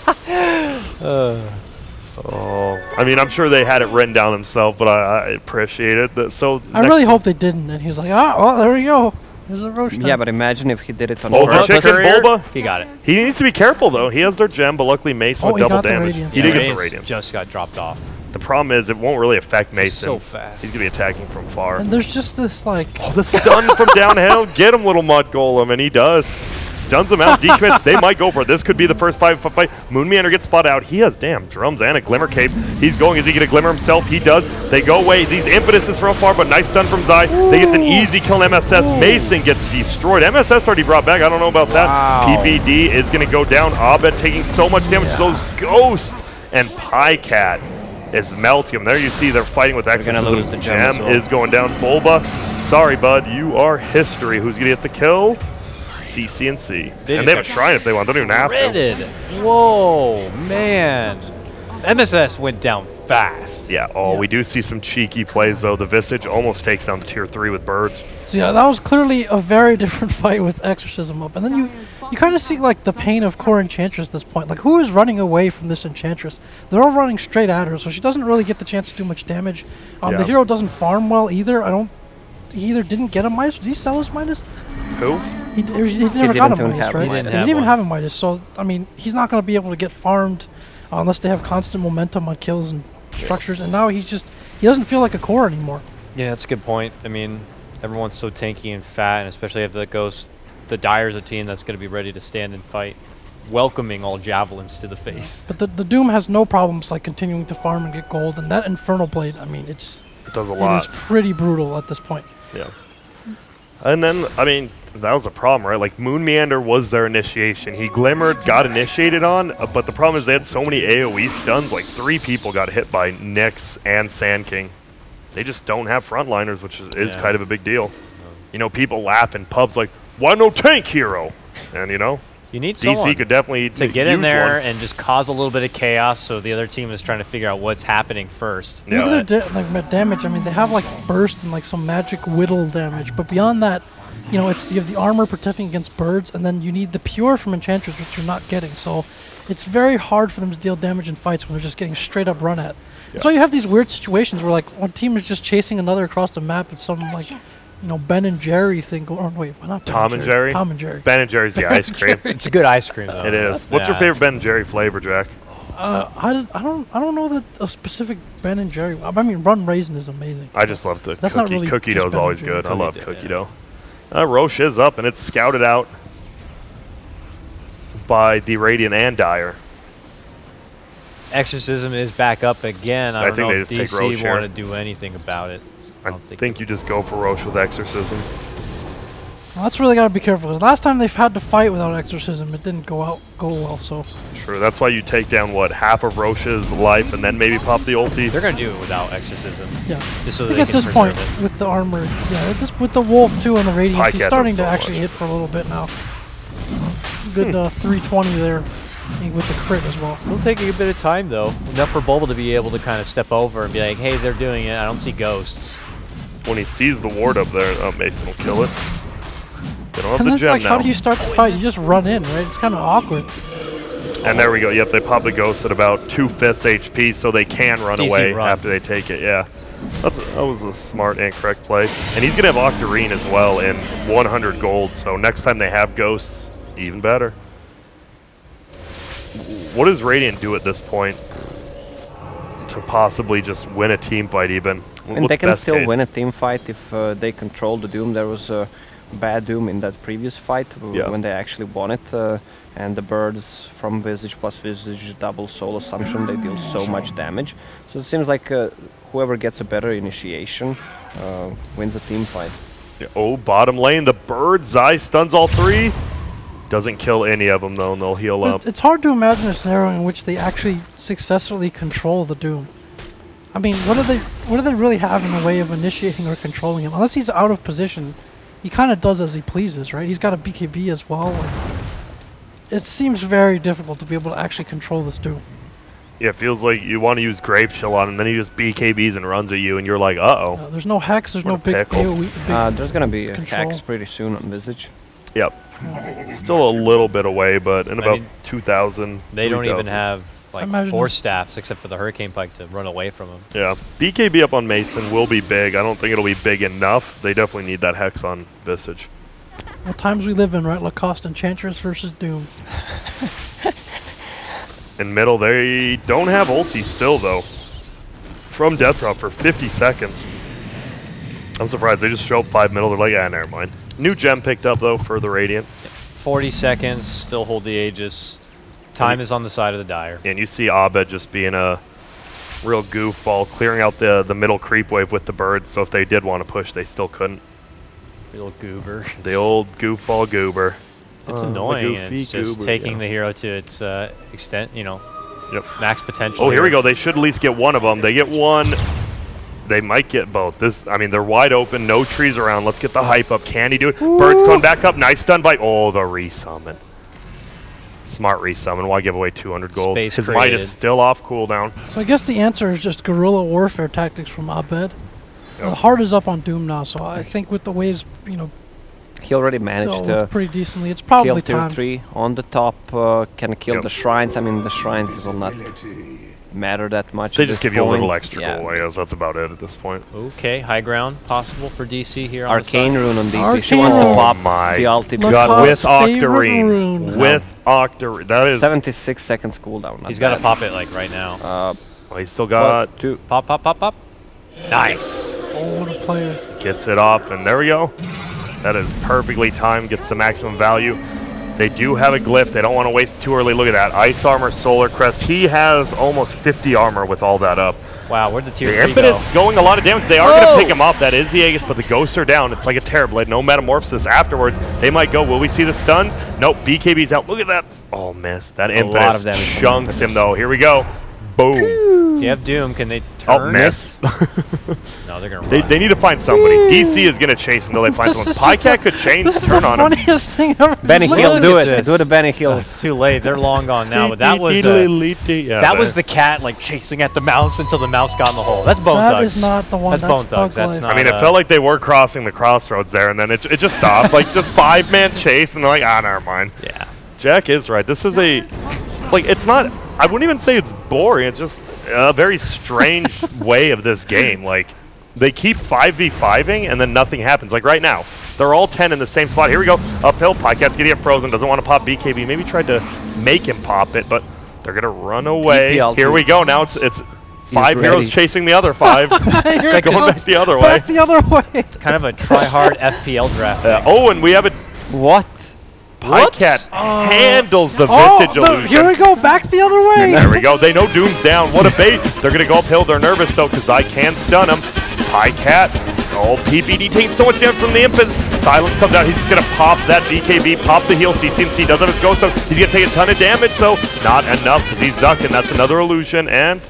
I mean, I'm sure they had it written down themselves, but I appreciate it. So I really hope they didn't. And he was like, well, there we go. There's a Roche. Yeah, but imagine if he did it on purpose. Bulba? He got it. He needs to be careful, though. He has their gem, but luckily Mason with double damage. He did get the Radiance. Just got dropped off. The problem is it won't really affect Mason. So fast. He's going to be attacking from far. And there's just this, like... Oh, the stun from downhill. Get him, little Mud Golem, and he does. Stuns him out. Decommits. They might go for it. This could be the first fight. Moonmeander gets spotted out. He has, drums and a Glimmer Cape. He's going. Is he going to Glimmer himself? He does. They go away. These impetuses from afar, but nice stun from Zai. They get an easy kill on MSS. Mason gets destroyed. MSS already brought back. I don't know about that. PPD is going to go down. Abed taking so much damage. Those ghosts. And Pycat is melting him. There you see they're fighting with Exorcism. The gem is going down. Bulba, sorry, bud. You are history. Who's going to get the kill? CCNC. And they have a shrine if they want. They don't even have to. Whoa, man. MSS went down fast. Yeah, we do see some cheeky plays, though. The Visage almost takes down the tier 3 with birds. So yeah, that was clearly a very different fight with Exorcism up. And then you kind of see like the pain of core Enchantress at this point. Like, who is running away from this Enchantress? They're all running straight at her, so she doesn't really get the chance to do much damage. The hero doesn't farm well either. He either didn't get a Midas. Did he sell his Midas? Who? He never got a Midas, right? He didn't even have a Midas. So, I mean, he's not going to be able to get farmed unless they have constant momentum on kills and structures. And now he doesn't feel like a core anymore. Yeah, that's a good point. I mean, everyone's so tanky and fat, and especially if the Ghost, the Dire's a team that's going to be ready to stand and fight, welcoming all javelins to the face. But the Doom has no problems like continuing to farm and get gold, and that Infernal Blade, I mean, it does a lot. It is pretty brutal at this point. Yeah. And then, I mean, that was the problem, right? Like, Moonmeander was their initiation. He glimmered, got initiated on, but the problem is they had so many AoE stuns, like 3 people got hit by Nyx and Sand King. They just don't have frontliners, which is kind of a big deal. You know, people laugh in pubs like, why no tank hero? And, you know, you need DC could definitely to get in there and just cause a little bit of chaos, so the other team is trying to figure out what's happening first. Yeah. Look at their damage. I mean, they have like burst and like some magic whittle damage, but beyond that, you know, you have the armor protecting against birds, and then you need the pure from Enchantress, which you're not getting. So it's very hard for them to deal damage in fights when they're just getting straight up run at. Yeah. So you have these weird situations where like one team is just chasing another across the map with some like you know, Ben and Jerry thing. Or wait, not Ben Tom and Jerry? Tom and Jerry. Ben and Jerry's the ice cream. It's a good ice cream, though. It is. What's your favorite Ben and Jerry flavor, Jack? I don't know that a specific Ben and Jerry. I mean, Run Raisin is amazing. I just love the That's cookie. not really Cookie just dough is Ben and always Jerry. good. I love Cookie cookie dough, dough. Roche is up, and it's scouted out by the Radiant and Dire. Exorcism is back up again. I don't think know they if just take Roche DC here. want to do anything about it. I think you just go for Roche with Exorcism. Well, that's really got to be careful, because last time they've had to fight without Exorcism, it didn't go well. So Sure, that's why you take down, what, half of Roche's life and then maybe pop the ulti? They're going to do it without Exorcism. yeah, Just so I they think can at this point preserve it. with the armor, with the Wolf too and the Radiance, Pycat he's does starting so to actually much. hit for a little bit now. Good 320 there with the crit as well. Still taking a bit of time, though. Enough for Bulba to be able to kind of step over and be like, hey, they're doing it. I don't see ghosts. When he sees the ward up there, Mason will kill it. They don't have And the that's gem like, now. how do you start this fight? You just run in, right? It's kind of awkward. And there we go. Yep, they pop the ghost at about 2/5 HP, so they can run DC away run. after they take it. Yeah, that was a smart and correct play. And he's gonna have Octarine as well in 100 gold. So next time they have ghosts, even better. What does Radiant do at this point to possibly just win a team fight? Even And What's they can best still case? win a team fight if they control the Doom. There was a bad Doom in that previous fight when they actually won it. And the birds from Visage plus Visage double soul assumption, they deal so much damage. So it seems like whoever gets a better initiation wins a team fight. Yeah, oh, bottom lane, the bird's eye stuns all three. Doesn't kill any of them though, and they'll heal But up. it's hard to imagine a scenario in which they actually successfully control the Doom. I mean, what do they really have in the way of initiating or controlling him? Unless he's out of position, he kind of does as he pleases, right? He's got a BKB as well. Like, it seems very difficult to be able to actually control this Doom. Yeah, it feels like you want to use Grave Chill on him, and then he just BKBs and runs at you, and you're like, uh-oh. There's no Hex, there's What no a big pickle. AoE. There's gonna be a control. Hex pretty soon on Visage. Yep. Still a little bit away, but in I about mean, 2,000. They don't even 3,000. have like Imagine 4 this- staffs except for the Hurricane Pike to run away from him. Yeah. BKB up on Mason will be big. I don't think it'll be big enough. They definitely need that Hex on Visage. What times we live in, right? Lacoste Enchantress versus Doom. In middle, they don't have ulti still, though. From Death Drop for 50 seconds. I'm surprised. They just show up 5 middle. They're like, ah, never mind. New gem picked up, though, for the Radiant. 40 seconds, still hold the Aegis. Time is on the side of the Dire. And you see Abed just being a real goofball, clearing out the middle creep wave with the birds. So if they did want to push, they still couldn't. Little goober. The old goofball goober. It's the annoying. And goofy it's just goober, taking yeah. the hero to its extent, Yep. max potential. Oh, here we go. They should at least get one of them. They get one. They might get both. They're wide open. No trees around. Let's get the hype up. Can he do it? Ooh. Bird's coming back up. Nice stun bite. Oh, the resummon. Smart resummon. Why give away 200 gold? Space His might created. is still off cooldown. So I guess the answer is just guerrilla warfare tactics from Abed. The heart is up on Doom now, so I think with the waves, He already managed dealt to with pretty decently. It's probably kill tier time. 3 on the top. Can kill Yep. the shrines. I mean, the shrines will not matter that much. They at just this give you a little point. extra Yeah. gold, I guess. That's about it at this point. Okay, high ground possible for DC here on Arcane the side. rune on DP. She Arcane wants to rune. pop my the ulti. Look God, how with his favorite Octarine. rune. With Octarine. That is... 76 seconds cooldown. not He's got to bad. pop it like right now. Oh, he's still got... 2. Pop, pop, pop, pop. Nice. Oh, what a player. Gets it off, and there we go. That is perfectly timed. Gets the maximum value. They do have a glyph. They don't want to waste too early. Look at that. Ice armor, solar crest. He has almost 50 armor with all that up. Wow, where'd the tier The 3 impetus go? going a lot of damage. They are going to pick him up. That is the Aegis, but the ghosts are down. It's like a Terrorblade. No metamorphosis afterwards. They might go. Will we see the stuns? Nope. BKB's out. Look at that. Oh, missed. That lot impetus of damage from chunks impetus. him, though. Here we go. Boom. You have Doom. Can they Oh, turn? miss. No, they're going to run. They need to find somebody. DC is going to chase until they find someone. Pycat could change This is turn the on him. funniest thing ever. Benny Look Hill, at do at it. this. Do the Benny Hill. It's too late. They're long gone now. But that was Yeah, that was the cat like chasing at the mouse until the mouse got in the hole. That's Bone That Thugs. is not the one. That's That's Bone Thugs. Thug That's Life. not. I mean, it felt like they were crossing the crossroads there, and then it just stopped. Like, just 5-man chase, and they're like, ah, never mind. Yeah. Jack is right. This is a... Like, it's not... I wouldn't even say it's boring. It's just a very strange way of this game. Like, they keep 5v5ing and then nothing happens. Like right now, they're all 10 in the same spot. Here we go, uphill. Pycat's getting it frozen, doesn't want to pop BKB. Maybe tried to make him pop it, but they're gonna run away. Here we go. Now it's 5 heroes chasing the other 5. It's like going back the other way. Back the other way. It's kind of a try-hard FPL draft. Oh, and we have a What? Pycat handles the Visage illusion. Here we go, back the other way. There we go. They know Doom's down. What a bait. They're going to go uphill. They're nervous, though, because I can stun him. Pycat. Oh, PPD takes so much damage from the Impens. Silence comes out. He's just going to pop that BKB, pop the heal. CCNC does have his ghost, so he's going to take a ton of damage, so not enough because he's Zucking. That's another illusion, and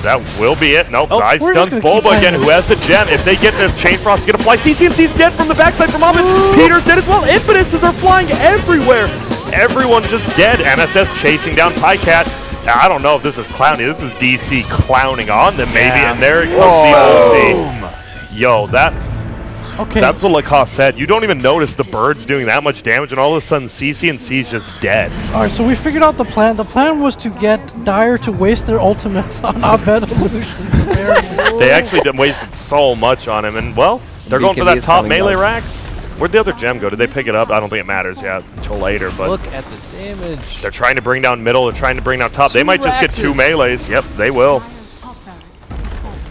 that will be it. Nope, Zai stuns Bulba again, who has the gem. If they get this, Chain Frost is going to fly. CCNC's dead from the backside from Ahmed. Peter's dead as well. Impetuses are flying everywhere. Everyone just dead. MSS chasing down Pycat. I don't know if this is clowning. This is DC clowning on them, maybe. And there it comes the ulti. Yo, that's what Lacoste said. You don't even notice the birds doing that much damage, and all of a sudden CCNC's just dead. All right, so we figured out the plan. The plan was to get Dire to waste their ultimates on Abed illusions. They actually wasted so much on him, and well, they're going for that top melee racks. Where'd the other gem go? Did they pick it up? I don't think it matters yet until later. But look at the damage. They're trying to bring down middle. They're trying to bring down top. They might just get 2 melees. Yep, they will.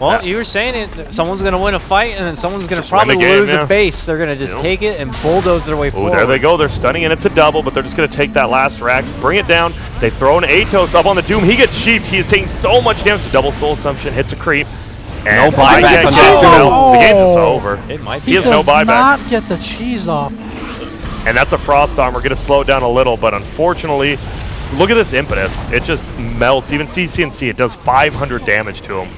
Well, you were saying it. Someone's going to win a fight, and then someone's going to probably lose a base. They're going to just take it and bulldoze their way forward. There they go. They're stunning, and it's a double, but they're just going to take that last Rax, bring it down. They throw an Atos up on the Doom. He gets sheeped. He is taking so much damage. Double Soul Assumption hits a creep. And no buyback. The game's just over. It might be. He has no buyback. He does not get the cheese off. And that's a Frost Arm. We're going to slow it down a little, but unfortunately, look at this Impetus. It just melts. Even CCNC, it does 500 damage to him.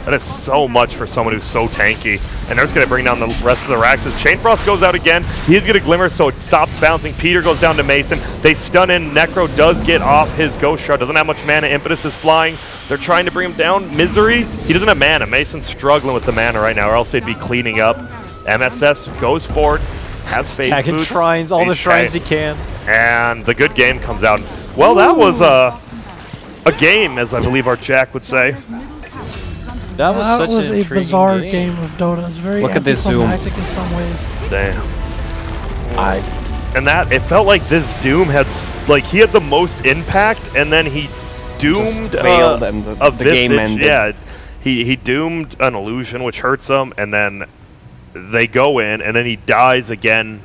That is so much for someone who's so tanky. And they're just going to bring down the rest of the Raxes. Chain Frost goes out again. He's going to Glimmer, so it stops bouncing. Peter goes down to Mason. They stun in. Necro does get off his Ghost Shard. Doesn't have much mana. Impetus is flying. They're trying to bring him down. Misery. He doesn't have mana. Mason's struggling with the mana right now, or else they'd be cleaning up. MSS goes forward. Has face tagging boots. Shrines, all the shrines he can. And the good game comes out. Well, that was a game, as I believe our Jack would say. That was such an a bizarre game of Dota. It was very anticlimactic in some ways. Damn. And that, it felt like this Doom had, he had the most impact, and then he doomed failed and the game ended. Yeah, he doomed an illusion, which hurts him, and then they go in, and then he dies again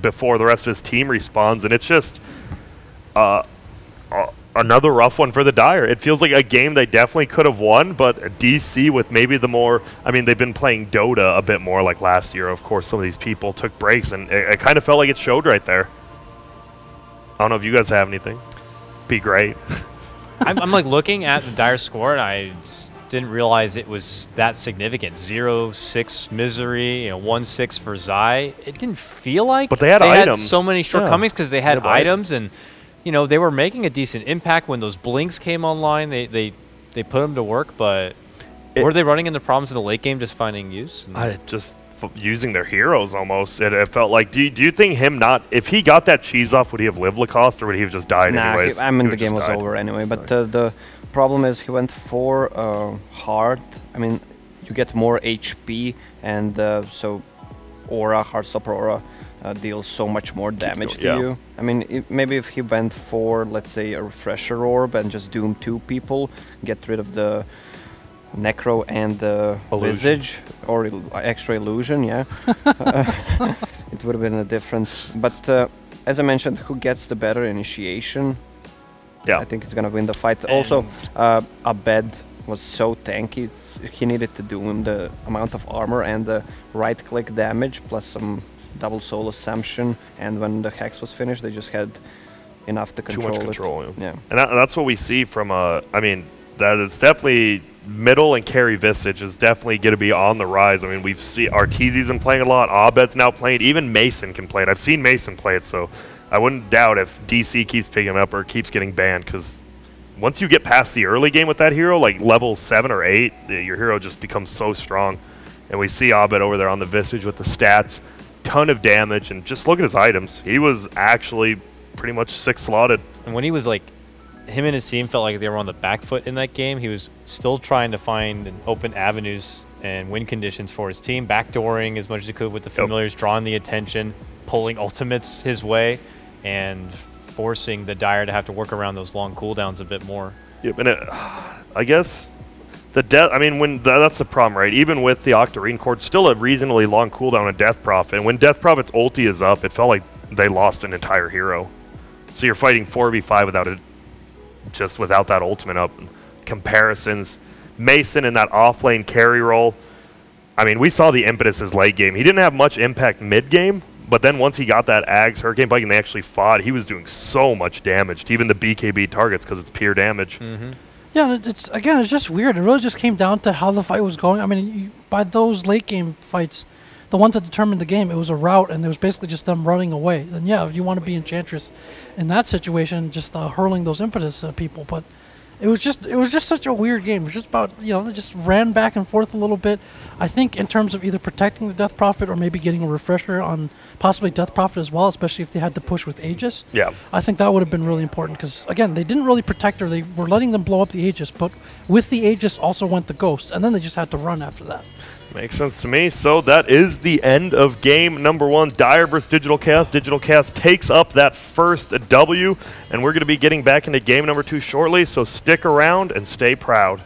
before the rest of his team respawns, and it's just another rough one for the Dire. It feels like a game they definitely could have won, but DC with maybe the more, I mean, they've been playing Dota a bit more like last year. Of course, some of these people took breaks, and it kind of felt like it showed right there. I don't know if you guys have anything. Be great. I'm like looking at the Dire score, and I didn't realize it was that significant. 0-6 Misery, 1-6 for Zai. It didn't feel like but they had items. Had so many shortcomings because they had items, and they were making a decent impact when those blinks came online. They put them to work, but were they running into problems in the late game just finding use? Just using their heroes almost. It felt like, do you think if he got that cheese off, would he have lived Lacoste, or would he have just died anyways? The game was over anyway, but the problem is he went for hard. I mean, you get more HP, and so Aura, Heartstopper Aura, deals so much more damage to you. I mean, maybe if he went for, let's say, a Refresher Orb and just doom 2 people, get rid of the Necro and the Visage, or extra illusion, it would have been a difference. But as I mentioned, who gets the better initiation? I think it's going to win the fight. Also, Abed was so tanky, he needed to doom the amount of armor and the right-click damage, plus some double soul assumption, and when the hex was finished, they just had enough to control it. Too much control, yeah. And that's what we see from, I mean, that it's definitely middle and carry Visage is definitely going to be on the rise. I mean, we've seen Arteezy's been playing a lot, Abed's now playing, even Mason can play it. I've seen Mason play it, so I wouldn't doubt if DC keeps picking him up or keeps getting banned, because once you get past the early game with that hero, like level 7 or 8, your hero just becomes so strong. And we see Abed over there on the Visage with the stats, ton of damage, and just look at his items. He was actually pretty much 6-slotted. And when he was him and his team felt like they were on the back foot in that game, he was still trying to find and open avenues and win conditions for his team, backdooring as much as he could with the familiars, drawing the attention, pulling ultimates his way, and forcing the Dire to have to work around those long cooldowns a bit more. Yep, and I guess the death. I mean, that's the problem, right? Even with the Octarine Cord, still a reasonably long cooldown on Death Prophet. And when Death Prophet's ulti is up, it felt like they lost an entire hero. So you're fighting 4v5 without that ultimate up. Comparisons, Mason in that off-lane carry role. I mean, we saw the impetus his late game. He didn't have much impact mid-game, but then once he got that Ags Hurricane Bike and they actually fought, he was doing so much damage to even the BKB targets because it's pure damage. Yeah, it's just weird. It really just came down to how the fight was going. I mean, by those late game fights, the ones that determined the game, it was a rout, and it was basically just them running away. And yeah, if you want to be Enchantress in that situation, just hurling those impetus at people. But it was just such a weird game. It was just about, they just ran back and forth a little bit. I think in terms of either protecting the Death Prophet or maybe getting a refresher on possibly Death Prophet as well, especially if they had to push with Aegis. Yeah. I think that would have been really important because, again, they didn't really protect her. They were letting them blow up the Aegis, but with the Aegis also went the Ghost, and then they just had to run after that. Makes sense to me. So that is the end of game number 1, Dire versus Digital Chaos. Digital Chaos takes up that first W, and we're going to be getting back into game number 2 shortly, so stick around and stay proud.